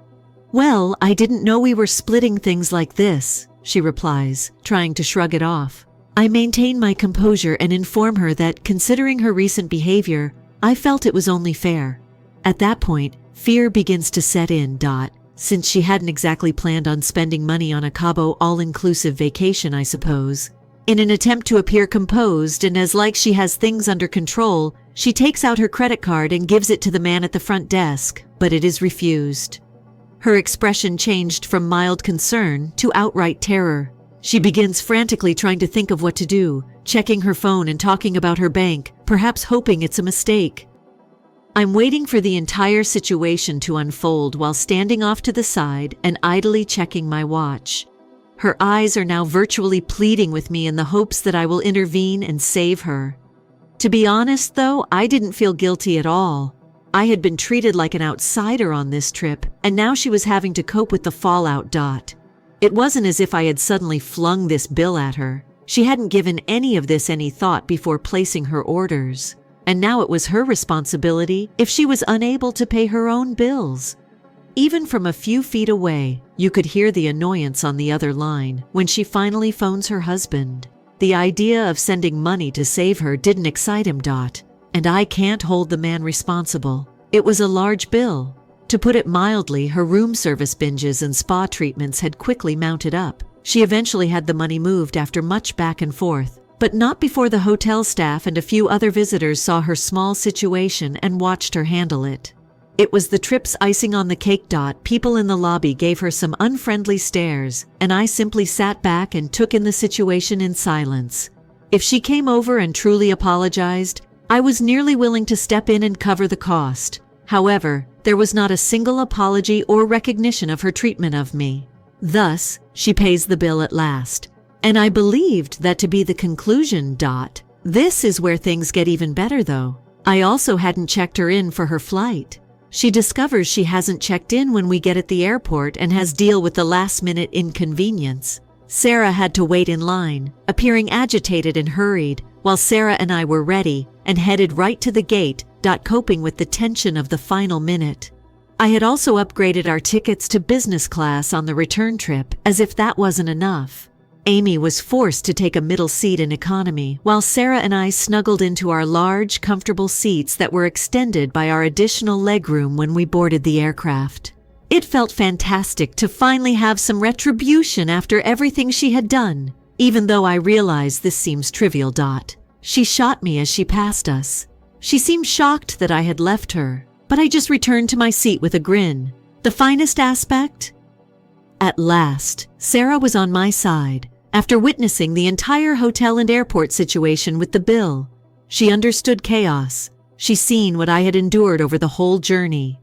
Well, I didn't know we were splitting things like this, she replies, trying to shrug it off. I maintain my composure and inform her that, considering her recent behavior, I felt it was only fair. At that point, fear begins to set in. Since she hadn't exactly planned on spending money on a Cabo all-inclusive vacation, I suppose. In an attempt to appear composed and as like she has things under control, she takes out her credit card and gives it to the man at the front desk, but it is refused. Her expression changed from mild concern to outright terror. She begins frantically trying to think of what to do, checking her phone and talking about her bank, perhaps hoping it's a mistake. I'm waiting for the entire situation to unfold while standing off to the side and idly checking my watch. Her eyes are now virtually pleading with me in the hopes that I will intervene and save her. To be honest though, I didn't feel guilty at all. I had been treated like an outsider on this trip, and now she was having to cope with the fallout. It wasn't as if I had suddenly flung this bill at her. She hadn't given any of this any thought before placing her orders. And now it was her responsibility if she was unable to pay her own bills. Even from a few feet away, you could hear the annoyance on the other line when she finally phones her husband. The idea of sending money to save her didn't excite him. And I can't hold the man responsible. It was a large bill. To put it mildly, her room service binges and spa treatments had quickly mounted up. She eventually had the money moved after much back and forth, but not before the hotel staff and a few other visitors saw her small situation and watched her handle it. It was the trip's icing on the cake. People in the lobby gave her some unfriendly stares, and I simply sat back and took in the situation in silence. If she came over and truly apologized, I was nearly willing to step in and cover the cost. However, there was not a single apology or recognition of her treatment of me. Thus, she pays the bill at last. And I believed that to be the conclusion. This is where things get even better though. I also hadn't checked her in for her flight. She discovers she hasn't checked in when we get at the airport and has to deal with the last-minute inconvenience. Sarah had to wait in line, appearing agitated and hurried, while Sarah and I were ready and headed right to the gate. Coping with the tension of the final minute. I had also upgraded our tickets to business class on the return trip, as if that wasn't enough. Amy was forced to take a middle seat in economy, while Sarah and I snuggled into our large, comfortable seats that were extended by our additional legroom when we boarded the aircraft. It felt fantastic to finally have some retribution after everything she had done, even though I realize this seems trivial. She shot me as she passed us. She seemed shocked that I had left her, but I just returned to my seat with a grin. The finest aspect? At last, Sarah was on my side, after witnessing the entire hotel and airport situation with the bill. She understood chaos. She'd seen what I had endured over the whole journey.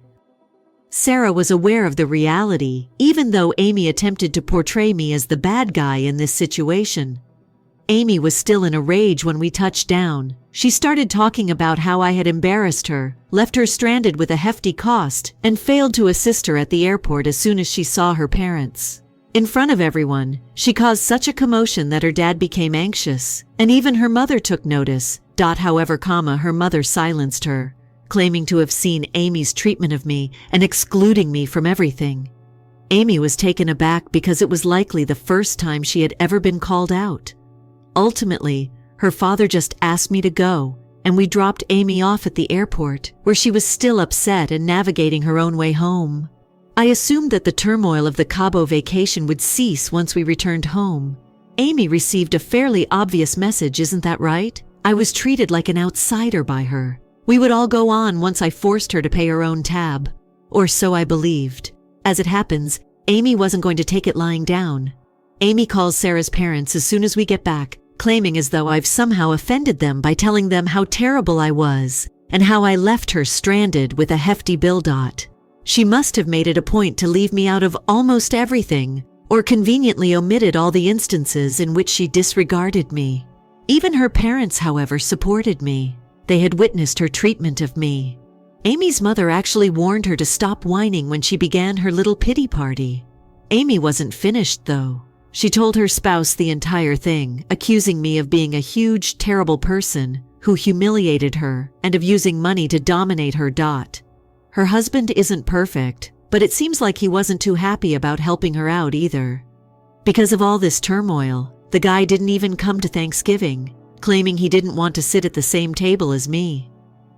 Sarah was aware of the reality, even though Amy attempted to portray me as the bad guy in this situation. Amy was still in a rage when we touched down. She started talking about how I had embarrassed her, left her stranded with a hefty cost, and failed to assist her at the airport as soon as she saw her parents. In front of everyone, she caused such a commotion that her dad became anxious, and even her mother took notice. However, her mother silenced her, claiming to have seen Amy's treatment of me and excluding me from everything. Amy was taken aback because it was likely the first time she had ever been called out. Ultimately, her father just asked me to go, and we dropped Amy off at the airport, where she was still upset and navigating her own way home. I assumed that the turmoil of the Cabo vacation would cease once we returned home. Amy received a fairly obvious message, isn't that right? I was treated like an outsider by her. We would all go on once I forced her to pay her own tab. Or so I believed. As it happens, Amy wasn't going to take it lying down. Amy calls Sarah's parents as soon as we get back, claiming as though I've somehow offended them by telling them how terrible I was and how I left her stranded with a hefty bill. She must have made it a point to leave me out of almost everything, or conveniently omitted all the instances in which she disregarded me. Even her parents, however, supported me. They had witnessed her treatment of me. Amy's mother actually warned her to stop whining when she began her little pity party. Amy wasn't finished, though. She told her spouse the entire thing, accusing me of being a huge, terrible person who humiliated her and of using money to dominate her. Her husband isn't perfect, but it seems like he wasn't too happy about helping her out either. Because of all this turmoil, the guy didn't even come to Thanksgiving, claiming he didn't want to sit at the same table as me.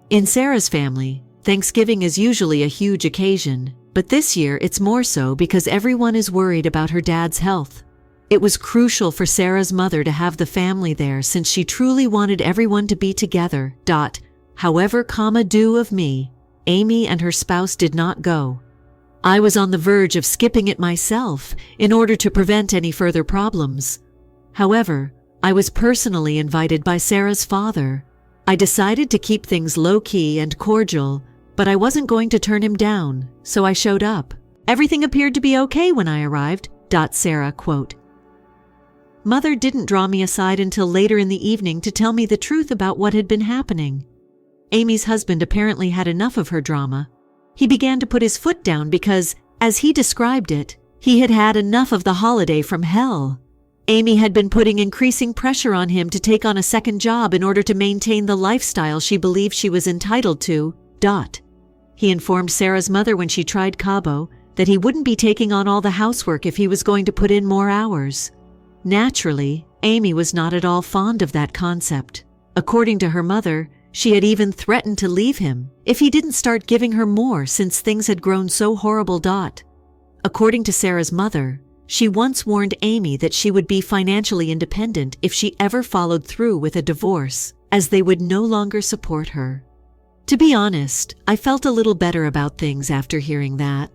In Sarah's family, Thanksgiving is usually a huge occasion, but this year it's more so because everyone is worried about her dad's health. It was crucial for Sarah's mother to have the family there since she truly wanted everyone to be together. However, due of me, Amy and her spouse did not go. I was on the verge of skipping it myself in order to prevent any further problems. However, I was personally invited by Sarah's father. I decided to keep things low-key and cordial, but I wasn't going to turn him down, so I showed up. Everything appeared to be okay when I arrived. Sarah quote. Mother didn't draw me aside until later in the evening to tell me the truth about what had been happening. Amy's husband apparently had enough of her drama. He began to put his foot down because, as he described it, he had had enough of the holiday from hell. Amy had been putting increasing pressure on him to take on a second job in order to maintain the lifestyle she believed she was entitled to. He informed Sarah's mother when she tried Cabo that he wouldn't be taking on all the housework if he was going to put in more hours. Naturally, Amy was not at all fond of that concept. According to her mother, she had even threatened to leave him if he didn't start giving her more since things had grown so horrible. According to Sarah's mother, she once warned Amy that she would be financially independent if she ever followed through with a divorce, as they would no longer support her. To be honest, I felt a little better about things after hearing that.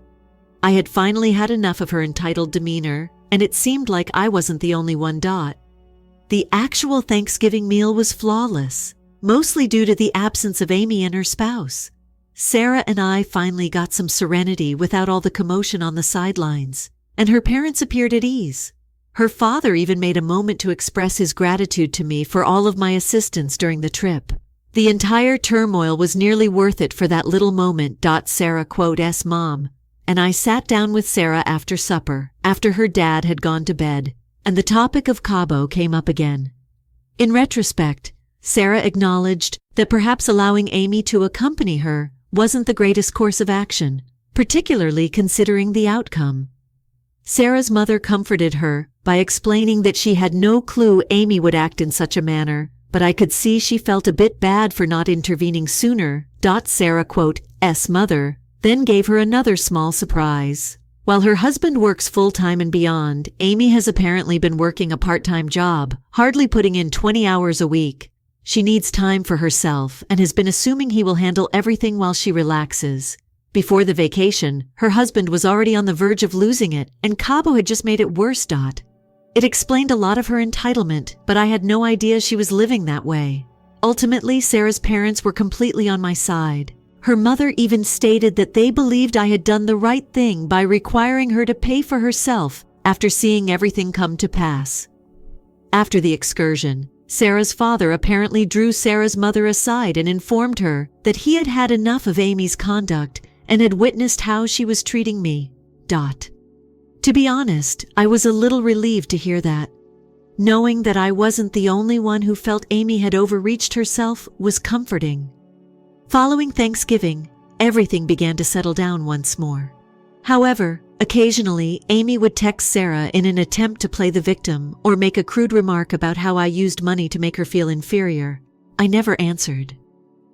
I had finally had enough of her entitled demeanor, and it seemed like I wasn't the only one. The actual Thanksgiving meal was flawless, mostly due to the absence of Amy and her spouse. Sarah and I finally got some serenity without all the commotion on the sidelines, and her parents appeared at ease. Her father even made a moment to express his gratitude to me for all of my assistance during the trip. The entire turmoil was nearly worth it for that little moment. Sarah quotes mom. And I sat down with Sarah after supper, after her dad had gone to bed, and the topic of Cabo came up again. In retrospect, Sarah acknowledged that perhaps allowing Amy to accompany her wasn't the greatest course of action, particularly considering the outcome. Sarah's mother comforted her by explaining that she had no clue Amy would act in such a manner, but I could see she felt a bit bad for not intervening sooner. Sarah quotes mother then gave her another small surprise. While her husband works full-time and beyond, Amy has apparently been working a part-time job, hardly putting in 20 hours a week. She needs time for herself and has been assuming he will handle everything while she relaxes. Before the vacation, her husband was already on the verge of losing it, and Cabo had just made it worse. It explained a lot of her entitlement, but I had no idea she was living that way. Ultimately, Sarah's parents were completely on my side. Her mother even stated that they believed I had done the right thing by requiring her to pay for herself after seeing everything come to pass. After the excursion, Sarah's father apparently drew Sarah's mother aside and informed her that he had had enough of Amy's conduct and had witnessed how she was treating me. To be honest, I was a little relieved to hear that. Knowing that I wasn't the only one who felt Amy had overreached herself was comforting. Following Thanksgiving, everything began to settle down once more. However, occasionally Amy would text Sarah in an attempt to play the victim or make a crude remark about how I used money to make her feel inferior. I never answered.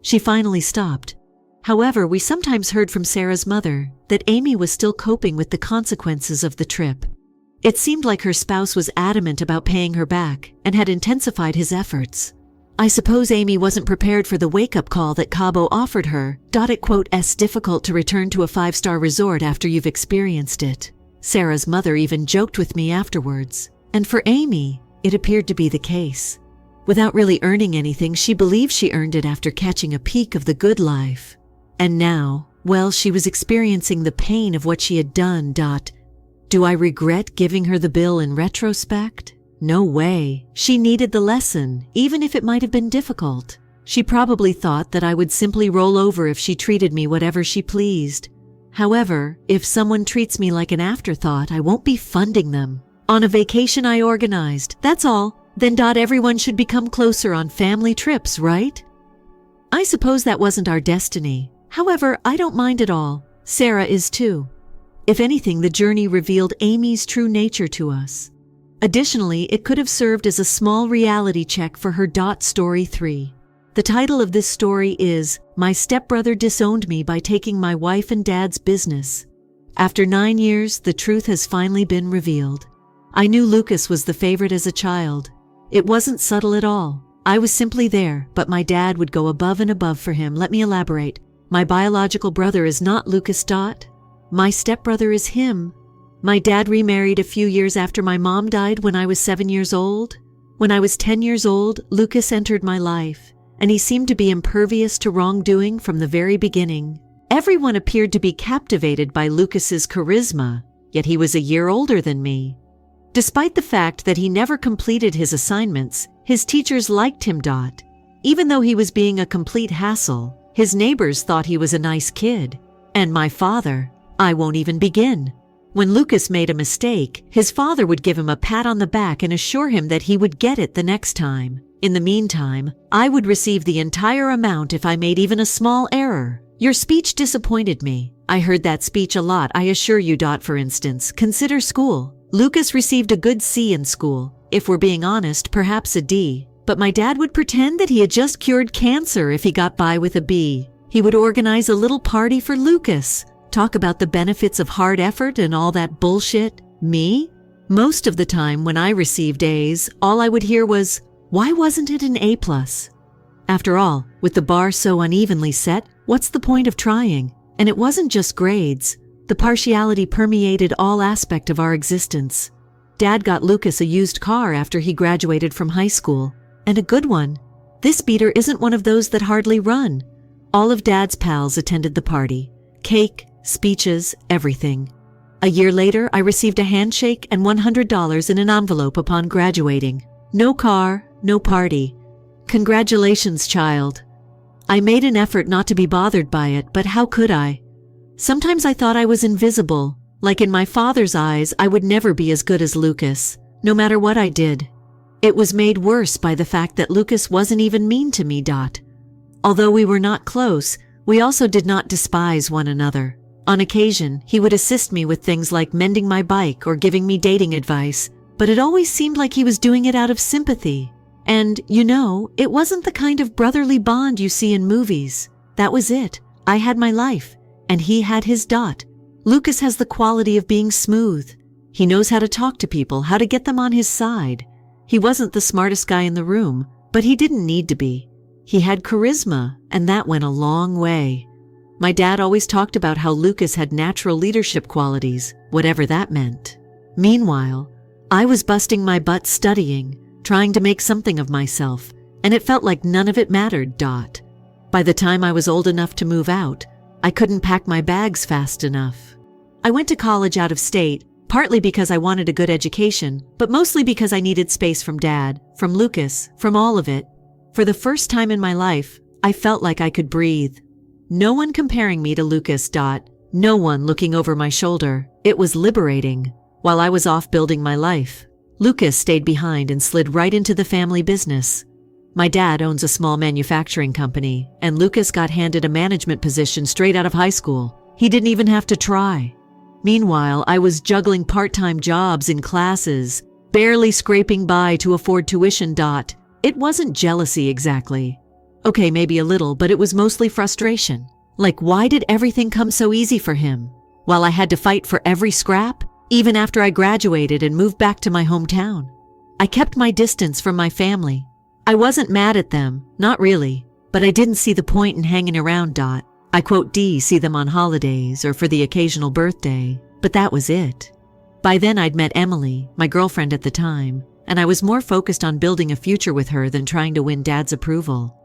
She finally stopped. However, we sometimes heard from Sarah's mother that Amy was still coping with the consequences of the trip. It seemed like her spouse was adamant about paying her back and had intensified his efforts. I suppose Amy wasn't prepared for the wake-up call that Cabo offered her. It's difficult to return to a 5-star resort after you've experienced it. Sarah's mother even joked with me afterwards. And for Amy, it appeared to be the case. Without really earning anything, she believed she earned it after catching a peek of the good life. And now, well, she was experiencing the pain of what she had done. Do I regret giving her the bill in retrospect? No way. She needed the lesson, even if it might have been difficult. She probably thought that I would simply roll over if she treated me whatever she pleased. However, if someone treats me like an afterthought, I won't be funding them. On a vacation I organized, that's all. Then everyone should become closer on family trips, right? I suppose that wasn't our destiny. However, I don't mind at all. Sarah is too. If anything, the journey revealed Amy's true nature to us. Additionally, it could have served as a small reality check for her. Story 3. The title of this story is My Stepbrother Disowned Me by Taking My Wife and Dad's Business. After 9 years, the truth has finally been revealed. I knew Lucas was the favorite as a child. It wasn't subtle at all. I was simply there, but my dad would go above and above for him. Let me elaborate. My biological brother is not Lucas. My stepbrother is him. My dad remarried a few years after my mom died when I was 7 years old. When I was 10 years old, Lucas entered my life, and he seemed to be impervious to wrongdoing from the very beginning. Everyone appeared to be captivated by Lucas's charisma, yet he was a year older than me. Despite the fact that he never completed his assignments, his teachers liked him. Even though he was being a complete hassle, his neighbors thought he was a nice kid. And my father, I won't even begin. When Lucas made a mistake, his father would give him a pat on the back and assure him that he would get it the next time. In the meantime, I would receive the entire amount if I made even a small error. Your speech disappointed me. I heard that speech a lot, I assure you. For instance, consider school. Lucas received a good C in school. If we're being honest, perhaps a D. But my dad would pretend that he had just cured cancer if he got by with a B. He would organize a little party for Lucas. Talk about the benefits of hard effort and all that bullshit. Me? Most of the time when I received A's, all I would hear was, why wasn't it an A+? After all, with the bar so unevenly set, what's the point of trying? And it wasn't just grades. The partiality permeated all aspect of our existence. Dad got Lucas a used car after he graduated from high school. And a good one. This beater isn't one of those that hardly run. All of Dad's pals attended the party. Cake, speeches, everything. A year later, I received a handshake and $100 in an envelope upon graduating. No car, no party. Congratulations, child. I made an effort not to be bothered by it, but how could I? Sometimes I thought I was invisible. Like in my father's eyes, I would never be as good as Lucas, no matter what I did. It was made worse by the fact that Lucas wasn't even mean to me. Although we were not close, we also did not despise one another. On occasion, he would assist me with things like mending my bike or giving me dating advice, but it always seemed like he was doing it out of sympathy. And, it wasn't the kind of brotherly bond you see in movies. That was it. I had my life, and he had his. Lucas has the quality of being smooth. He knows how to talk to people, how to get them on his side. He wasn't the smartest guy in the room, but he didn't need to be. He had charisma, and that went a long way. My dad always talked about how Lucas had natural leadership qualities, whatever that meant. Meanwhile, I was busting my butt studying, trying to make something of myself, and it felt like none of it mattered. By the time I was old enough to move out, I couldn't pack my bags fast enough. I went to college out of state, partly because I wanted a good education, but mostly because I needed space from Dad, from Lucas, from all of it. For the first time in my life, I felt like I could breathe. No one comparing me to Lucas. No one looking over my shoulder. It was liberating. While I was off building my life, Lucas stayed behind and slid right into the family business. My dad owns a small manufacturing company, and Lucas got handed a management position straight out of high school. He didn't even have to try. Meanwhile, I was juggling part-time jobs in classes, barely scraping by to afford tuition. It wasn't jealousy exactly. Okay, maybe a little, but it was mostly frustration. Like, why did everything come so easy for him? While I had to fight for every scrap, even after I graduated and moved back to my hometown. I kept my distance from my family. I wasn't mad at them, not really, but I didn't see the point in hanging around. I see them on holidays or for the occasional birthday, but that was it. By then I'd met Emily, my girlfriend at the time, and I was more focused on building a future with her than trying to win Dad's approval.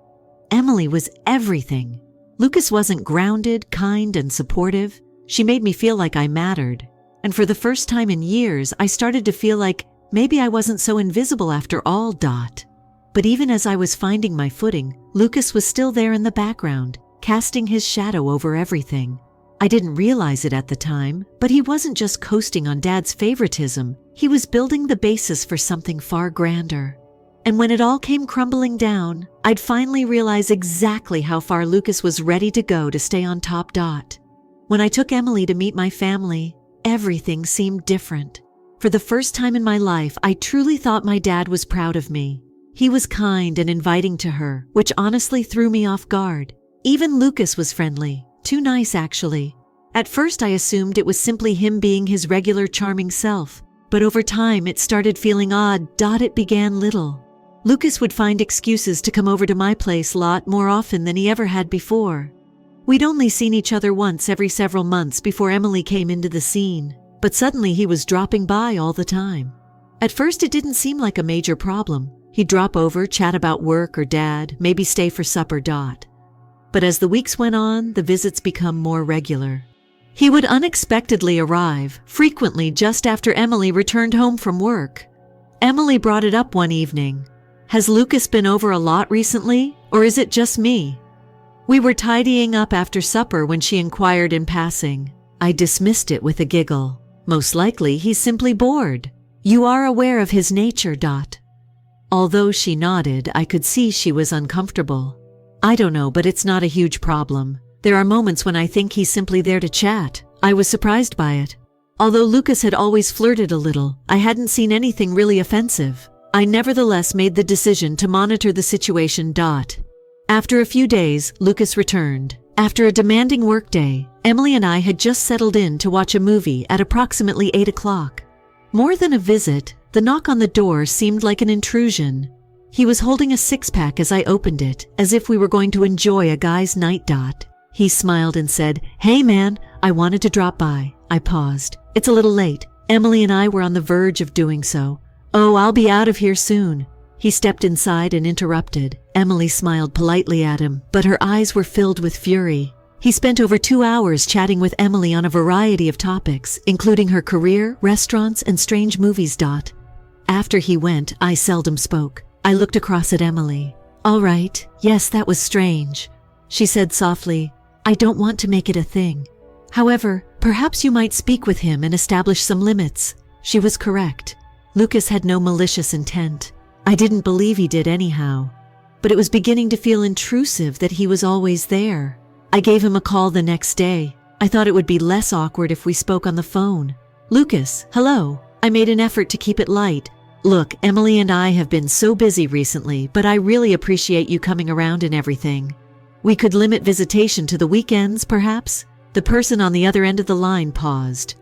Emily was everything. Lucas wasn't grounded, kind, and supportive. She made me feel like I mattered. And for the first time in years, I started to feel like maybe I wasn't so invisible after all. But even as I was finding my footing, Lucas was still there in the background, casting his shadow over everything. I didn't realize it at the time, but he wasn't just coasting on Dad's favoritism. He was building the basis for something far grander. And when it all came crumbling down, I'd finally realize exactly how far Lucas was ready to go to stay on top. When I took Emily to meet my family, everything seemed different. For the first time in my life, I truly thought my dad was proud of me. He was kind and inviting to her, which honestly threw me off guard. Even Lucas was friendly. Too nice, actually. At first, I assumed it was simply him being his regular charming self. But over time, it started feeling odd. It began little. Lucas would find excuses to come over to my place a lot more often than he ever had before. We'd only seen each other once every several months before Emily came into the scene. But suddenly he was dropping by all the time. At first, it didn't seem like a major problem. He'd drop over, chat about work or Dad, maybe stay for supper. But as the weeks went on, the visits become more regular. He would unexpectedly arrive, frequently just after Emily returned home from work. Emily brought it up one evening. "Has Lucas been over a lot recently, or is it just me?" We were tidying up after supper when she inquired in passing. I dismissed it with a giggle. "Most likely he's simply bored. You are aware of his nature, Dot." Although she nodded, I could see she was uncomfortable. "I don't know, but it's not a huge problem. There are moments when I think he's simply there to chat." I was surprised by it. Although Lucas had always flirted a little, I hadn't seen anything really offensive. I nevertheless made the decision to monitor the situation. After a few days, Lucas returned. After a demanding workday, Emily and I had just settled in to watch a movie at approximately 8 o'clock. More than a visit, the knock on the door seemed like an intrusion. He was holding a six-pack as I opened it, as if we were going to enjoy a guy's night. He smiled and said, "Hey man, I wanted to drop by." I paused. "It's a little late." Emily and I were on the verge of doing so. "Oh, I'll be out of here soon." He stepped inside and interrupted. Emily smiled politely at him, but her eyes were filled with fury. He spent over 2 hours chatting with Emily on a variety of topics, including her career, restaurants, and strange movies. After he went, I seldom spoke. I looked across at Emily. "All right, yes, that was strange," she said softly. "I don't want to make it a thing. However, perhaps you might speak with him and establish some limits." She was correct. Lucas had no malicious intent. I didn't believe he did anyhow. But it was beginning to feel intrusive that he was always there. I gave him a call the next day. I thought it would be less awkward if we spoke on the phone. "Lucas, hello." I made an effort to keep it light. "Look, Emily and I have been so busy recently, but I really appreciate you coming around and everything. We could limit visitation to the weekends, perhaps?" The person on the other end of the line paused.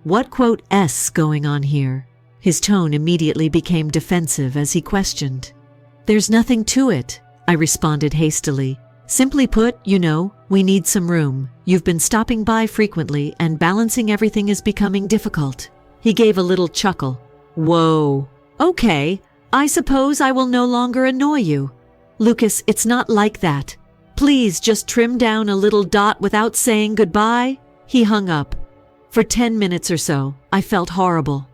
"What quote-s going on here?" His tone immediately became defensive as he questioned. "There's nothing to it," I responded hastily. "Simply put, we need some room. You've been stopping by frequently, and balancing everything is becoming difficult." He gave a little chuckle. "Whoa. Okay, I suppose I will no longer annoy you." "Lucas, it's not like that. Please just trim down a little without saying goodbye." He hung up. For 10 minutes or so, I felt horrible.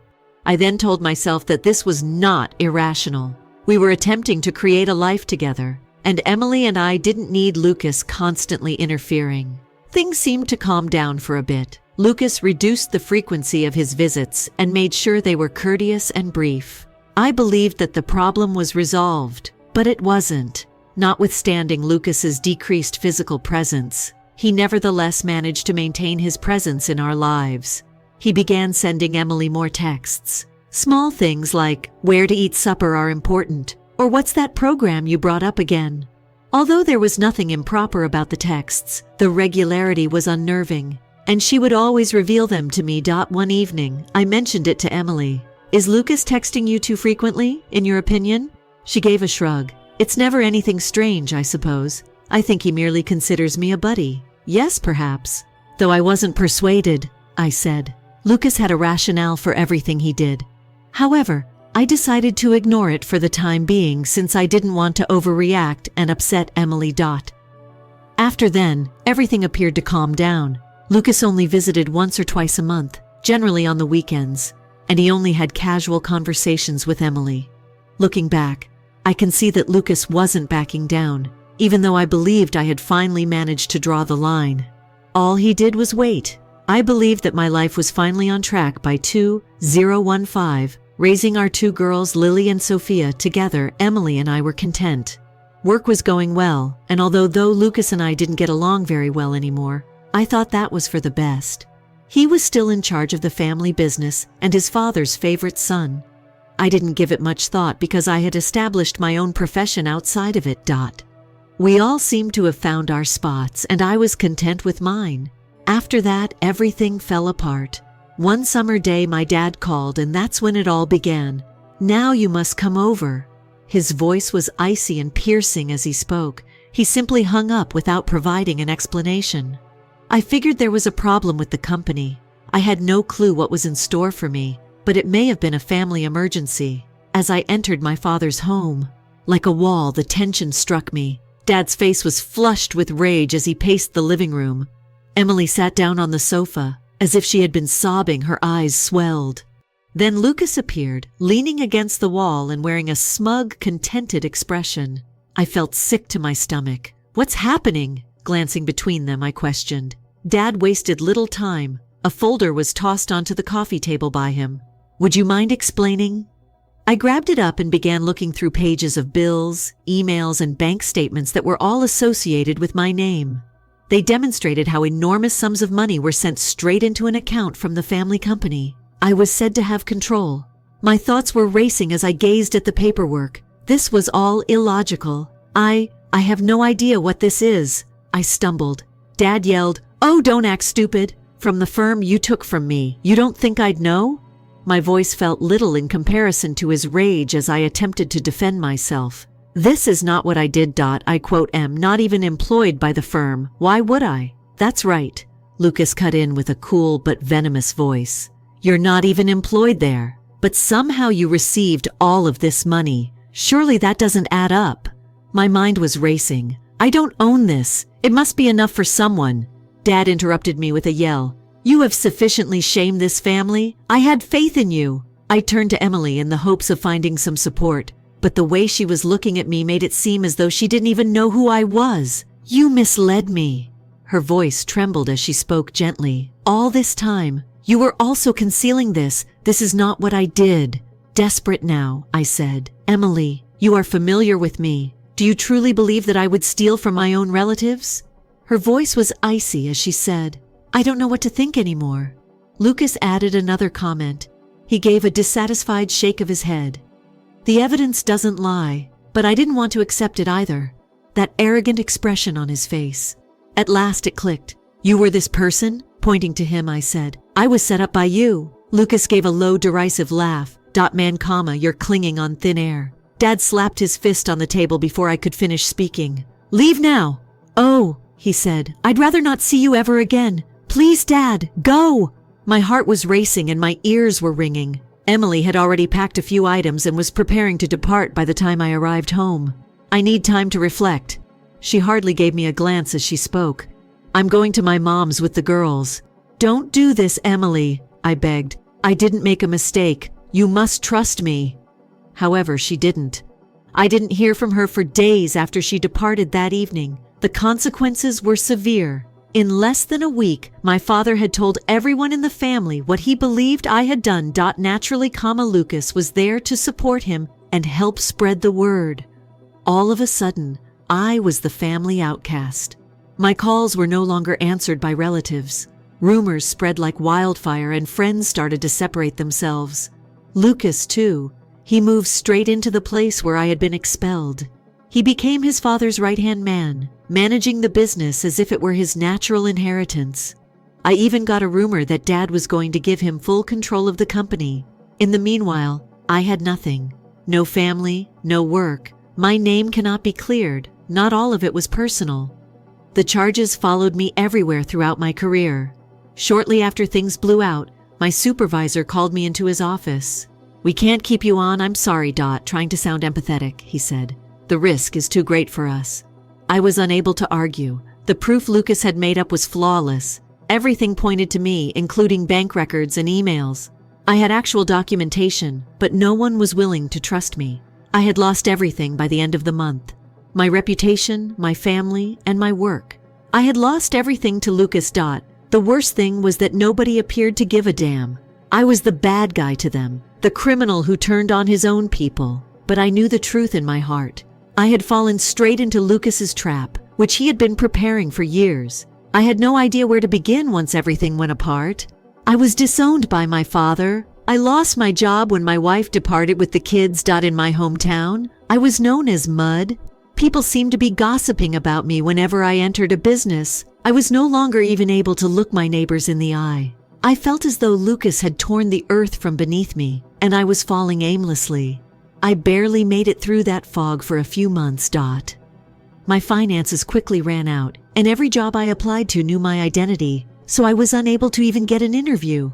I then told myself that this was not irrational. We were attempting to create a life together, and Emily and I didn't need Lucas constantly interfering. Things seemed to calm down for a bit. Lucas reduced the frequency of his visits and made sure they were courteous and brief. I believed that the problem was resolved, but it wasn't. Notwithstanding Lucas's decreased physical presence, he nevertheless managed to maintain his presence in our lives. He began sending Emily more texts. Small things like, "Where to eat supper are important," or "What's that program you brought up again?" Although there was nothing improper about the texts, the regularity was unnerving, and she would always reveal them to me. One evening, I mentioned it to Emily. "Is Lucas texting you too frequently, in your opinion?" She gave a shrug. "It's never anything strange, I suppose. I think he merely considers me a buddy." "Yes, perhaps." Though I wasn't persuaded, I said. Lucas had a rationale for everything he did. However, I decided to ignore it for the time being since I didn't want to overreact and upset Emily. After then, everything appeared to calm down. Lucas only visited once or twice a month, generally on the weekends, and he only had casual conversations with Emily. Looking back, I can see that Lucas wasn't backing down, even though I believed I had finally managed to draw the line. All he did was wait. I believed that my life was finally on track by 2015. Raising our 2 girls, Lily and Sophia, together, Emily and I were content. Work was going well, and although Lucas and I didn't get along very well anymore, I thought that was for the best. He was still in charge of the family business and his father's favorite son. I didn't give it much thought because I had established my own profession outside of it. We all seemed to have found our spots, and I was content with mine. After that, everything fell apart. One summer day my dad called, and that's when it all began. "Now you must come over." His voice was icy and piercing as he spoke. He simply hung up without providing an explanation. I figured there was a problem with the company. I had no clue what was in store for me, but it may have been a family emergency. As I entered my father's home, like a wall, the tension struck me. Dad's face was flushed with rage as he paced the living room. Emily sat down on the sofa, as if she had been sobbing. Her eyes swelled. Then Lucas appeared, leaning against the wall and wearing a smug, contented expression. I felt sick to my stomach. "What's happening?" Glancing between them, I questioned. Dad wasted little time. A folder was tossed onto the coffee table by him. "Would you mind explaining?" I grabbed it up and began looking through pages of bills, emails, and bank statements that were all associated with my name. They demonstrated how enormous sums of money were sent straight into an account from the family company. I was said to have control. My thoughts were racing as I gazed at the paperwork. This was all illogical. I have no idea what this is," I stumbled. Dad yelled, "Oh, don't act stupid. From the firm you took from me. You don't think I'd know?" My voice felt little in comparison to his rage as I attempted to defend myself. "This is not what I did. I am not even employed by the firm. Why would I?" "That's right," Lucas cut in with a cool but venomous voice. "You're not even employed there. But somehow you received all of this money. Surely that doesn't add up." My mind was racing. "I don't own this. It must be enough for someone." Dad interrupted me with a yell. "You have sufficiently shamed this family. I had faith in you." I turned to Emily in the hopes of finding some support, but the way she was looking at me made it seem as though she didn't even know who I was. "You misled me." Her voice trembled as she spoke gently. "All this time, you were also concealing this. This is not what I did." Desperate now, I said, "Emily, you are familiar with me. Do you truly believe that I would steal from my own relatives?" Her voice was icy as she said, "I don't know what to think anymore." Lucas added another comment. He gave a dissatisfied shake of his head. "The evidence doesn't lie, but I didn't want to accept it either." That arrogant expression on his face. At last it clicked. "You were this person?" Pointing to him, I said, "I was set up by you." Lucas gave a low, derisive laugh. You're clinging on thin air." Dad slapped his fist on the table before I could finish speaking. "Leave now." "Oh," he said, "I'd rather not see you ever again. Please, Dad, go." My heart was racing and my ears were ringing. Emily had already packed a few items and was preparing to depart by the time I arrived home. "I need time to reflect." She hardly gave me a glance as she spoke. "I'm going to my mom's with the girls." "Don't do this, Emily," I begged. "I didn't make a mistake. You must trust me." However, she didn't. I didn't hear from her for days after she departed that evening. The consequences were severe. In less than a week, my father had told everyone in the family what he believed I had done. Naturally, Lucas was there to support him and help spread the word. All of a sudden, I was the family outcast. My calls were no longer answered by relatives. Rumors spread like wildfire and friends started to separate themselves. Lucas, too. He moved straight into the place where I had been expelled. He became his father's right-hand man, managing the business as if it were his natural inheritance. I even got a rumor that Dad was going to give him full control of the company. In the meanwhile, I had nothing. No family, no work. My name cannot be cleared. Not all of it was personal. The charges followed me everywhere throughout my career. Shortly after things blew out, my supervisor called me into his office. "We can't keep you on, I'm sorry, trying to sound empathetic," he said. "The risk is too great for us." I was unable to argue. The proof Lucas had made up was flawless. Everything pointed to me, including bank records and emails. I had actual documentation, but no one was willing to trust me. I had lost everything by the end of the month. My reputation, my family, and my work. I had lost everything to Lucas. The worst thing was that nobody appeared to give a damn. I was the bad guy to them, the criminal who turned on his own people. But I knew the truth in my heart. I had fallen straight into Lucas's trap, which he had been preparing for years. I had no idea where to begin once everything went apart. I was disowned by my father. I lost my job when my wife departed with the kids. In my hometown, I was known as Mud. People seemed to be gossiping about me whenever I entered a business. I was no longer even able to look my neighbors in the eye. I felt as though Lucas had torn the earth from beneath me, and I was falling aimlessly. I barely made it through that fog for a few months. My finances quickly ran out, and every job I applied to knew my identity, so I was unable to even get an interview.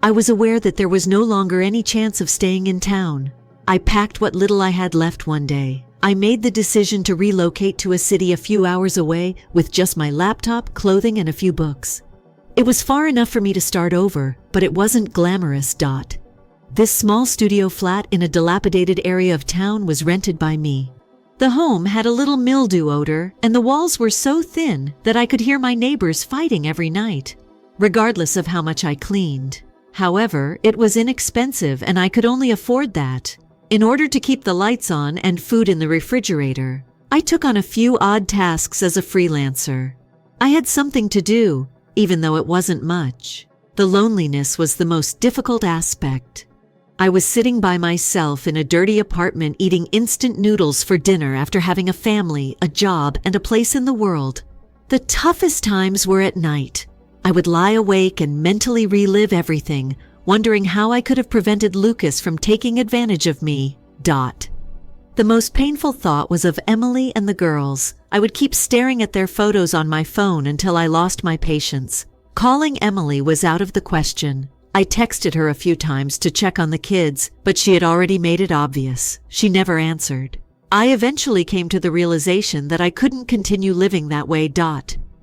I was aware that there was no longer any chance of staying in town. I packed what little I had left one day. I made the decision to relocate to a city a few hours away with just my laptop, clothing, and a few books. It was far enough for me to start over, but it wasn't glamorous. This small studio flat in a dilapidated area of town was rented by me. The home had a little mildew odor, and the walls were so thin that I could hear my neighbors fighting every night, regardless of how much I cleaned. However, it was inexpensive and I could only afford that. In order to keep the lights on and food in the refrigerator, I took on a few odd tasks as a freelancer. I had something to do, even though it wasn't much. The loneliness was the most difficult aspect. I was sitting by myself in a dirty apartment eating instant noodles for dinner after having a family, a job, and a place in the world. The toughest times were at night. I would lie awake and mentally relive everything, wondering how I could have prevented Lucas from taking advantage of me. The most painful thought was of Emily and the girls. I would keep staring at their photos on my phone until I lost my patience. Calling Emily was out of the question. I texted her a few times to check on the kids, but she had already made it obvious. She never answered. I eventually came to the realization that I couldn't continue living that way.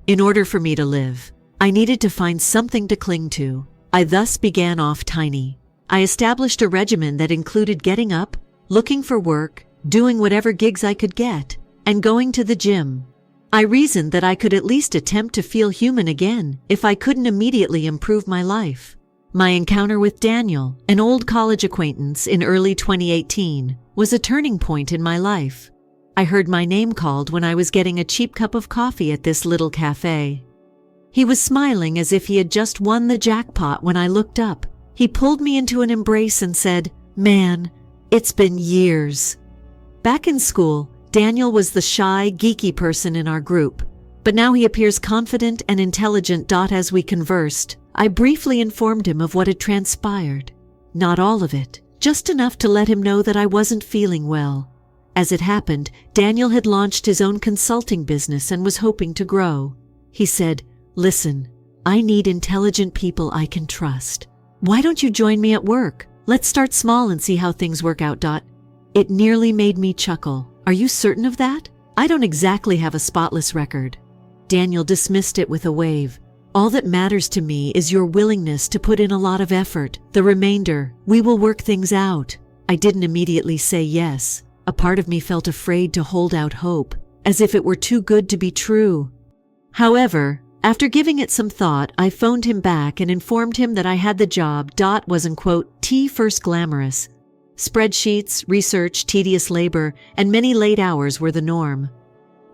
In order for me to live, I needed to find something to cling to. I thus began off tiny. I established a regimen that included getting up, looking for work, doing whatever gigs I could get, and going to the gym. I reasoned that I could at least attempt to feel human again if I couldn't immediately improve my life. My encounter with Daniel, an old college acquaintance in early 2018, was a turning point in my life. I heard my name called when I was getting a cheap cup of coffee at this little cafe. He was smiling as if he had just won the jackpot when I looked up. He pulled me into an embrace and said, "Man, it's been years." Back in school, Daniel was the shy, geeky person in our group, but now he appears confident and intelligent. As we conversed, I briefly informed him of what had transpired. Not all of it, just enough to let him know that I wasn't feeling well. As it happened, Daniel had launched his own consulting business and was hoping to grow. He said, "Listen, I need intelligent people I can trust. Why don't you join me at work? Let's start small and see how things work out." It nearly made me chuckle. "Are you certain of that? I don't exactly have a spotless record." Daniel dismissed it with a wave. "All that matters to me is your willingness to put in a lot of effort. The remainder, we will work things out." I didn't immediately say yes. A part of me felt afraid to hold out hope, as if it were too good to be true. However, after giving it some thought, I phoned him back and informed him that I had the job. Wasn't, quote, first glamorous. Spreadsheets, research, tedious labor, and many late hours were the norm.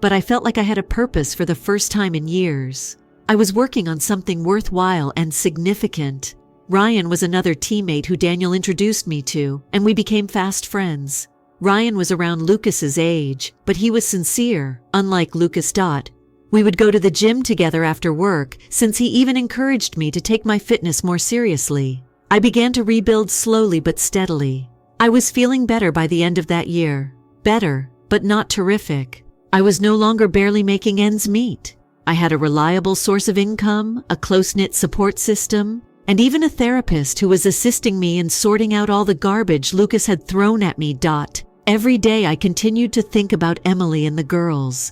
But I felt like I had a purpose for the first time in years. I was working on something worthwhile and significant. Ryan was another teammate who Daniel introduced me to, and we became fast friends. Ryan was around Lucas's age, but he was sincere, unlike Lucas. We would go to the gym together after work, since he even encouraged me to take my fitness more seriously. I began to rebuild slowly but steadily. I was feeling better by the end of that year. Better, but not terrific. I was no longer barely making ends meet. I had a reliable source of income, a close-knit support system, and even a therapist who was assisting me in sorting out all the garbage Lucas had thrown at me. Every day I continued to think about Emily and the girls.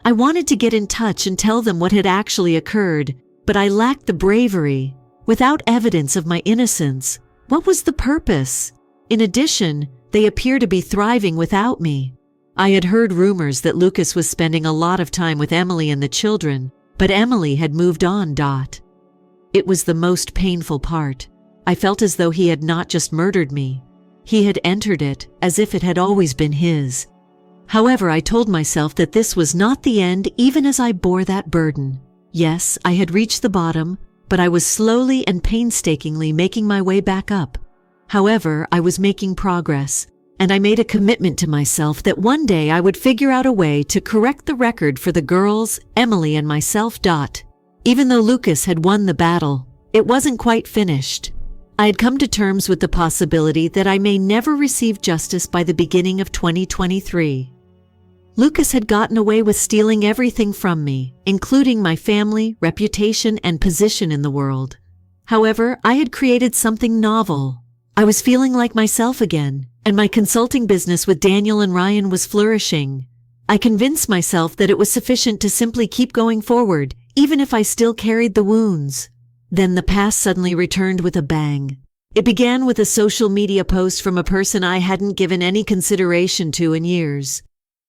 I wanted to get in touch and tell them what had actually occurred, but I lacked the bravery. Without evidence of my innocence, what was the purpose? In addition, they appear to be thriving without me. I had heard rumors that Lucas was spending a lot of time with Emily and the children, but Emily had moved on. It was the most painful part. I felt as though he had not just murdered me. He had entered it as if it had always been his. However, I told myself that this was not the end even as I bore that burden. Yes, I had reached the bottom, but I was slowly and painstakingly making my way back up. However, I was making progress, and I made a commitment to myself that one day I would figure out a way to correct the record for the girls, Emily, and myself. Even though Lucas had won the battle, it wasn't quite finished. I had come to terms with the possibility that I may never receive justice by the beginning of 2023. Lucas had gotten away with stealing everything from me, including my family, reputation, and position in the world. However, I had created something novel. I was feeling like myself again, and my consulting business with Daniel and Ryan was flourishing. I convinced myself that it was sufficient to simply keep going forward, even if I still carried the wounds. Then the past suddenly returned with a bang. It began with a social media post from a person I hadn't given any consideration to in years.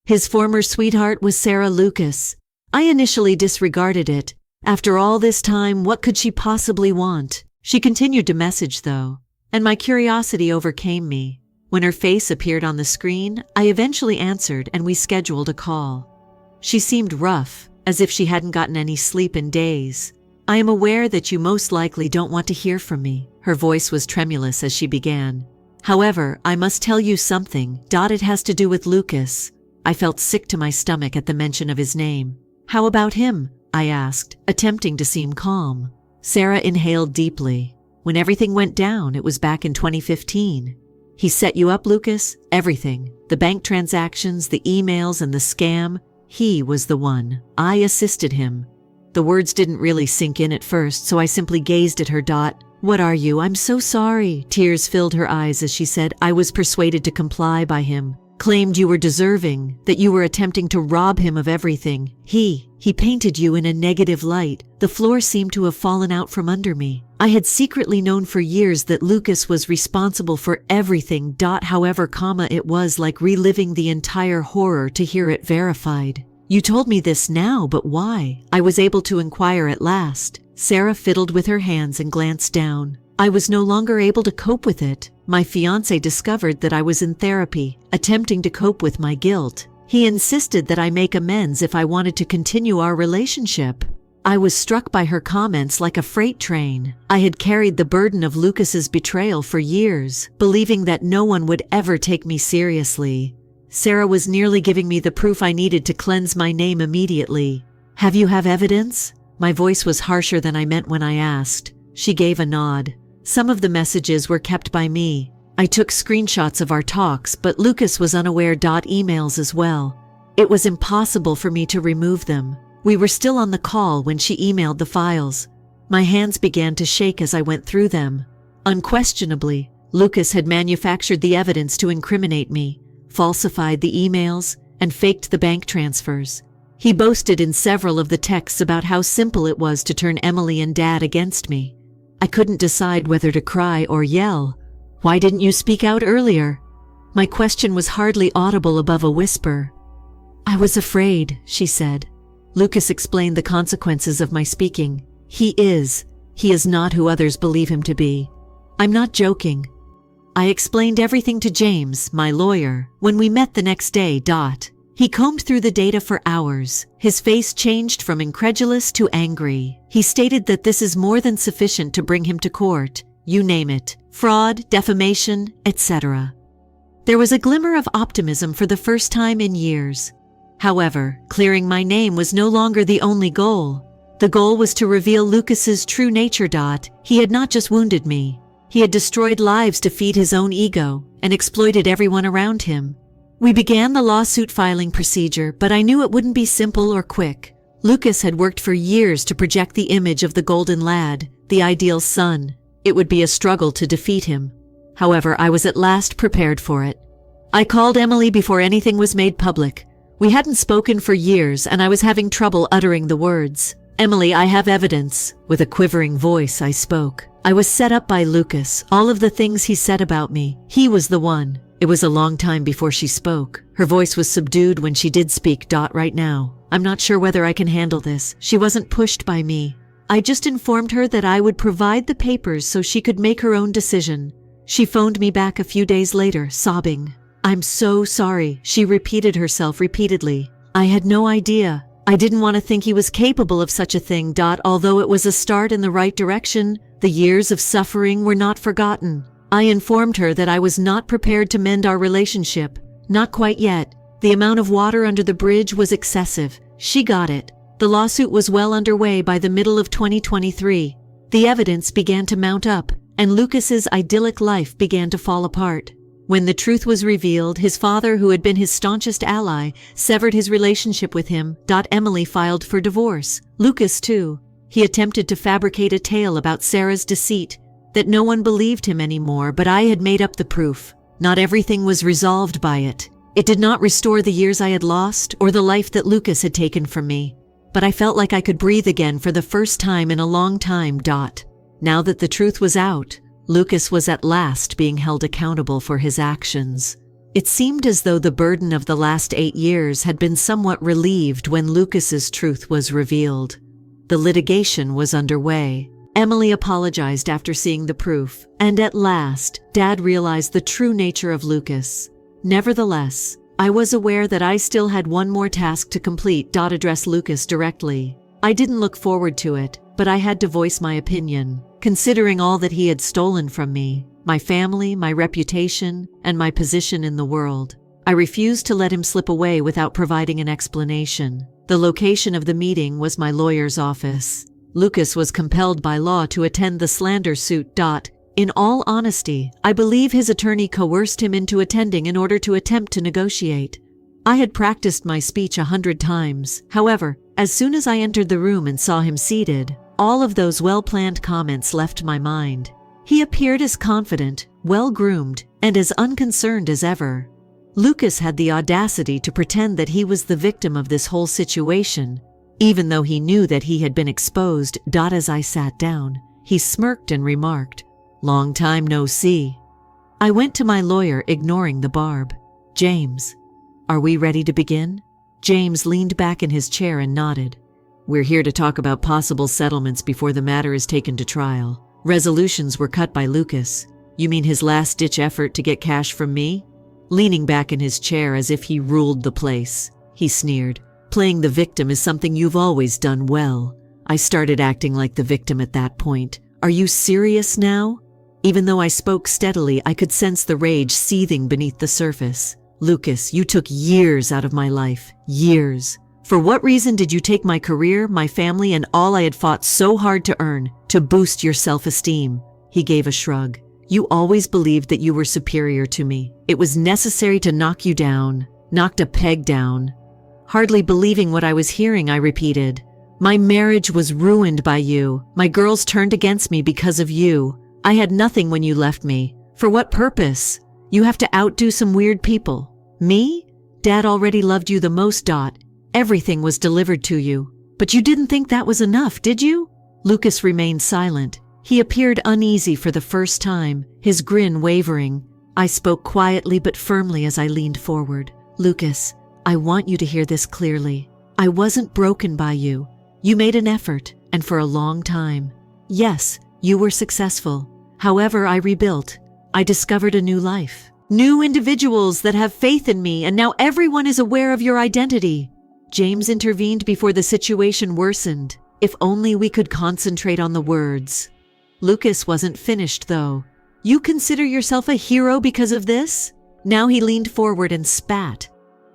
His former sweetheart was Sarah Lucas. I initially disregarded it. After all this time, what could she possibly want? She continued to message though, and my curiosity overcame me. When her face appeared on the screen, I eventually answered and we scheduled a call. She seemed rough, as if she hadn't gotten any sleep in days. I am aware that you most likely don't want to hear from me. Her voice was tremulous as she began. However, I must tell you something. It has to do with Lucas. I felt sick to my stomach at the mention of his name. How about him? I asked, attempting to seem calm. Sarah inhaled deeply. When everything went down, it was back in 2015. He set you up, Lucas? Everything. The bank transactions, the emails, and the scam. He was the one. I assisted him. The words didn't really sink in at first, so I simply gazed at her. What are you? I'm so sorry. Tears filled her eyes as she said, I was persuaded to comply by him. Claimed you were deserving, that you were attempting to rob him of everything. He painted you in a negative light. The floor seemed to have fallen out from under me. I had secretly known for years that Lucas was responsible for everything. However, it was like reliving the entire horror to hear it verified. You told me this now, but why? I was able to inquire at last. Sarah fiddled with her hands and glanced down. I was no longer able to cope with it. My fiancé discovered that I was in therapy, attempting to cope with my guilt. He insisted that I make amends if I wanted to continue our relationship. I was struck by her comments like a freight train. I had carried the burden of Lucas's betrayal for years, believing that no one would ever take me seriously. Sarah was nearly giving me the proof I needed to cleanse my name immediately. Have you evidence? My voice was harsher than I meant when I asked. She gave a nod. Some of the messages were kept by me. I took screenshots of our talks, but Lucas was unaware. Emails as well. It was impossible for me to remove them. We were still on the call when she emailed the files. My hands began to shake as I went through them. Unquestionably, Lucas had manufactured the evidence to incriminate me, falsified the emails, and faked the bank transfers. He boasted in several of the texts about how simple it was to turn Emily and Dad against me. I couldn't decide whether to cry or yell. Why didn't you speak out earlier? My question was hardly audible above a whisper. I was afraid, she said. Lucas explained the consequences of my speaking. He is not who others believe him to be. I'm not joking. I explained everything to James, my lawyer, when we met the next day. He combed through the data for hours. His face changed from incredulous to angry. He stated that this is more than sufficient to bring him to court. You name it. Fraud, defamation, etc. There was a glimmer of optimism for the first time in years. However, clearing my name was no longer the only goal. The goal was to reveal Lucas's true nature. He had not just wounded me. He had destroyed lives to feed his own ego and exploited everyone around him. We began the lawsuit filing procedure, but I knew it wouldn't be simple or quick. Lucas had worked for years to project the image of the golden lad, the ideal son. It would be a struggle to defeat him. However, I was at last prepared for it. I called Emily before anything was made public. We hadn't spoken for years, and I was having trouble uttering the words. Emily, I have evidence. With a quivering voice, I spoke. I was set up by Lucas. All of the things he said about me, he was the one. It was a long time before she spoke. Her voice was subdued when she did speak. Right now, I'm not sure whether I can handle this. She wasn't pushed by me. I just informed her that I would provide the papers so she could make her own decision. She phoned me back a few days later, sobbing. I'm so sorry, she repeated herself repeatedly. I had no idea. I didn't want to think he was capable of such a thing. Although it was a start in the right direction, the years of suffering were not forgotten. I informed her that I was not prepared to mend our relationship. Not quite yet. The amount of water under the bridge was excessive. She got it. The lawsuit was well underway by the middle of 2023. The evidence began to mount up, and Lucas's idyllic life began to fall apart. When the truth was revealed, his father, who had been his staunchest ally, severed his relationship with him. Emily filed for divorce. Lucas, too. He attempted to fabricate a tale about Sarah's deceit, that no one believed him anymore, but I had made up the proof. Not everything was resolved by it. It did not restore the years I had lost or the life that Lucas had taken from me. But I felt like I could breathe again for the first time in a long time. Now that the truth was out, Lucas was at last being held accountable for his actions. It seemed as though the burden of the last 8 years had been somewhat relieved when Lucas's truth was revealed. The litigation was underway. Emily apologized after seeing the proof, and at last, Dad realized the true nature of Lucas. Nevertheless, I was aware that I still had one more task to complete. Address Lucas directly. I didn't look forward to it, but I had to voice my opinion, considering all that he had stolen from me, my family, my reputation, and my position in the world. I refused to let him slip away without providing an explanation. The location of the meeting was my lawyer's office. Lucas was compelled by law to attend the slander suit. In all honesty, I believe his attorney coerced him into attending in order to attempt to negotiate. I had practiced my speech 100 times. However, as soon as I entered the room and saw him seated, all of those well-planned comments left my mind. He appeared as confident, well-groomed, and as unconcerned as ever. Lucas had the audacity to pretend that he was the victim of this whole situation, even though he knew that he had been exposed. As I sat down, he smirked and remarked, "Long time no see." I went to my lawyer, ignoring the barb. "James, are we ready to begin?" James leaned back in his chair and nodded. "We're here to talk about possible settlements before the matter is taken to trial. Resolutions were cut by Lucas. You mean his last-ditch effort to get cash from me?" Leaning back in his chair as if he ruled the place, he sneered. "Playing the victim is something you've always done well. I started acting like the victim at that point. Are you serious now?" Even though I spoke steadily, I could sense the rage seething beneath the surface. "Lucas, you took years out of my life. Years. For what reason did you take my career, my family, and all I had fought so hard to earn, to boost your self-esteem?" He gave a shrug. "You always believed that you were superior to me. It was necessary to knock you down. Knocked a peg down." Hardly believing what I was hearing, I repeated, "My marriage was ruined by you. My girls turned against me because of you. I had nothing when you left me. For what purpose? You have to outdo some weird people. Me? Dad already loved you the most. Everything was delivered to you. But you didn't think that was enough, did you?" Lucas remained silent. He appeared uneasy for the first time, his grin wavering. I spoke quietly but firmly as I leaned forward. "Lucas, I want you to hear this clearly. I wasn't broken by you. You made an effort, and for a long time. Yes, you were successful. However, I rebuilt. I discovered a new life. New individuals that have faith in me, and now everyone is aware of your identity." James intervened before the situation worsened. If only we could concentrate on the words. Lucas wasn't finished, though. "You consider yourself a hero because of this?" Now he leaned forward and spat.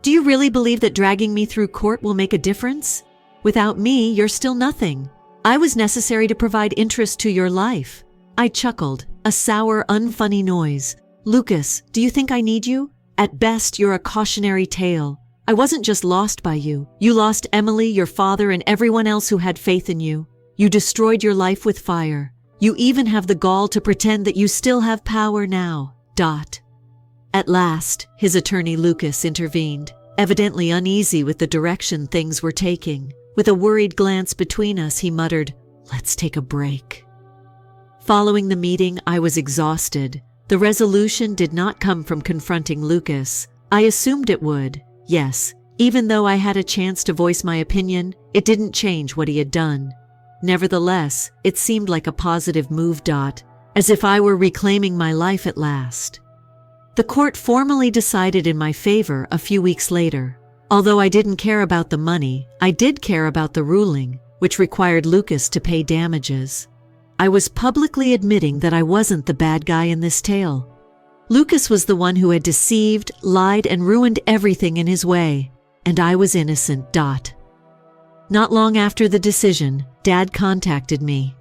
"Do you really believe that dragging me through court will make a difference? Without me, you're still nothing. I was necessary to provide interest to your life." I chuckled, a sour, unfunny noise. "Lucas, do you think I need you? At best, you're a cautionary tale. I wasn't just lost by you. You lost Emily, your father, and everyone else who had faith in you. You destroyed your life with fire. You even have the gall to pretend that you still have power now. At last, his attorney Lucas intervened, evidently uneasy with the direction things were taking. With a worried glance between us, he muttered, "Let's take a break." Following the meeting, I was exhausted. The resolution did not come from confronting Lucas. I assumed it would. Yes, even though I had a chance to voice my opinion, it didn't change what he had done. Nevertheless, it seemed like a positive move. As if I were reclaiming my life at last. The court formally decided in my favor a few weeks later. Although I didn't care about the money, I did care about the ruling, which required Lucas to pay damages. I was publicly admitting that I wasn't the bad guy in this tale. Lucas was the one who had deceived, lied, and ruined everything in his way, and I was innocent. Not long after the decision, Dad contacted me.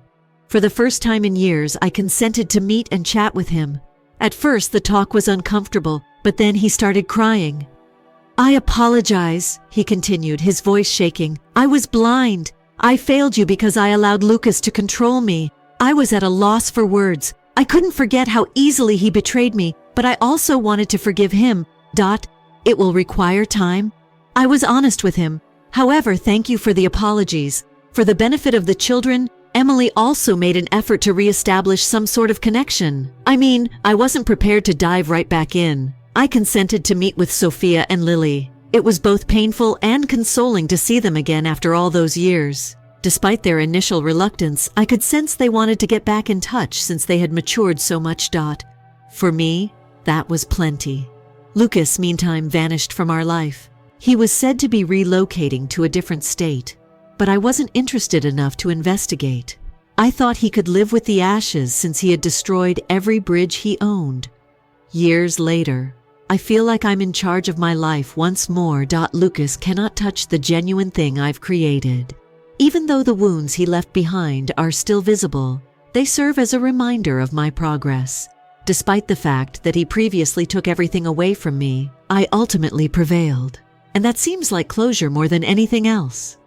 For the first time in years, I consented to meet and chat with him. At first, the talk was uncomfortable, but then he started crying. "I apologize," he continued, his voice shaking. "I was blind. I failed you because I allowed Lucas to control me. I was at a loss for words. I couldn't forget how easily he betrayed me, But I also wanted to forgive him. It will require time. I was honest with him. However, thank you for the apologies. For the benefit of the children, Emily also made an effort to reestablish some sort of connection. I mean, I wasn't prepared to dive right back in. I consented to meet with Sophia and Lily. It was both painful and consoling to see them again after all those years. Despite their initial reluctance, I could sense they wanted to get back in touch since they had matured so much. For me, that was plenty. Lucas, meantime, vanished from our life. He was said to be relocating to a different state, but I wasn't interested enough to investigate. I thought he could live with the ashes since he had destroyed every bridge he owned. Years later, I feel like I'm in charge of my life once more. Lucas cannot touch the genuine thing I've created. Even though the wounds he left behind are still visible, they serve as a reminder of my progress. Despite the fact that he previously took everything away from me, I ultimately prevailed. And that seems like closure more than anything else.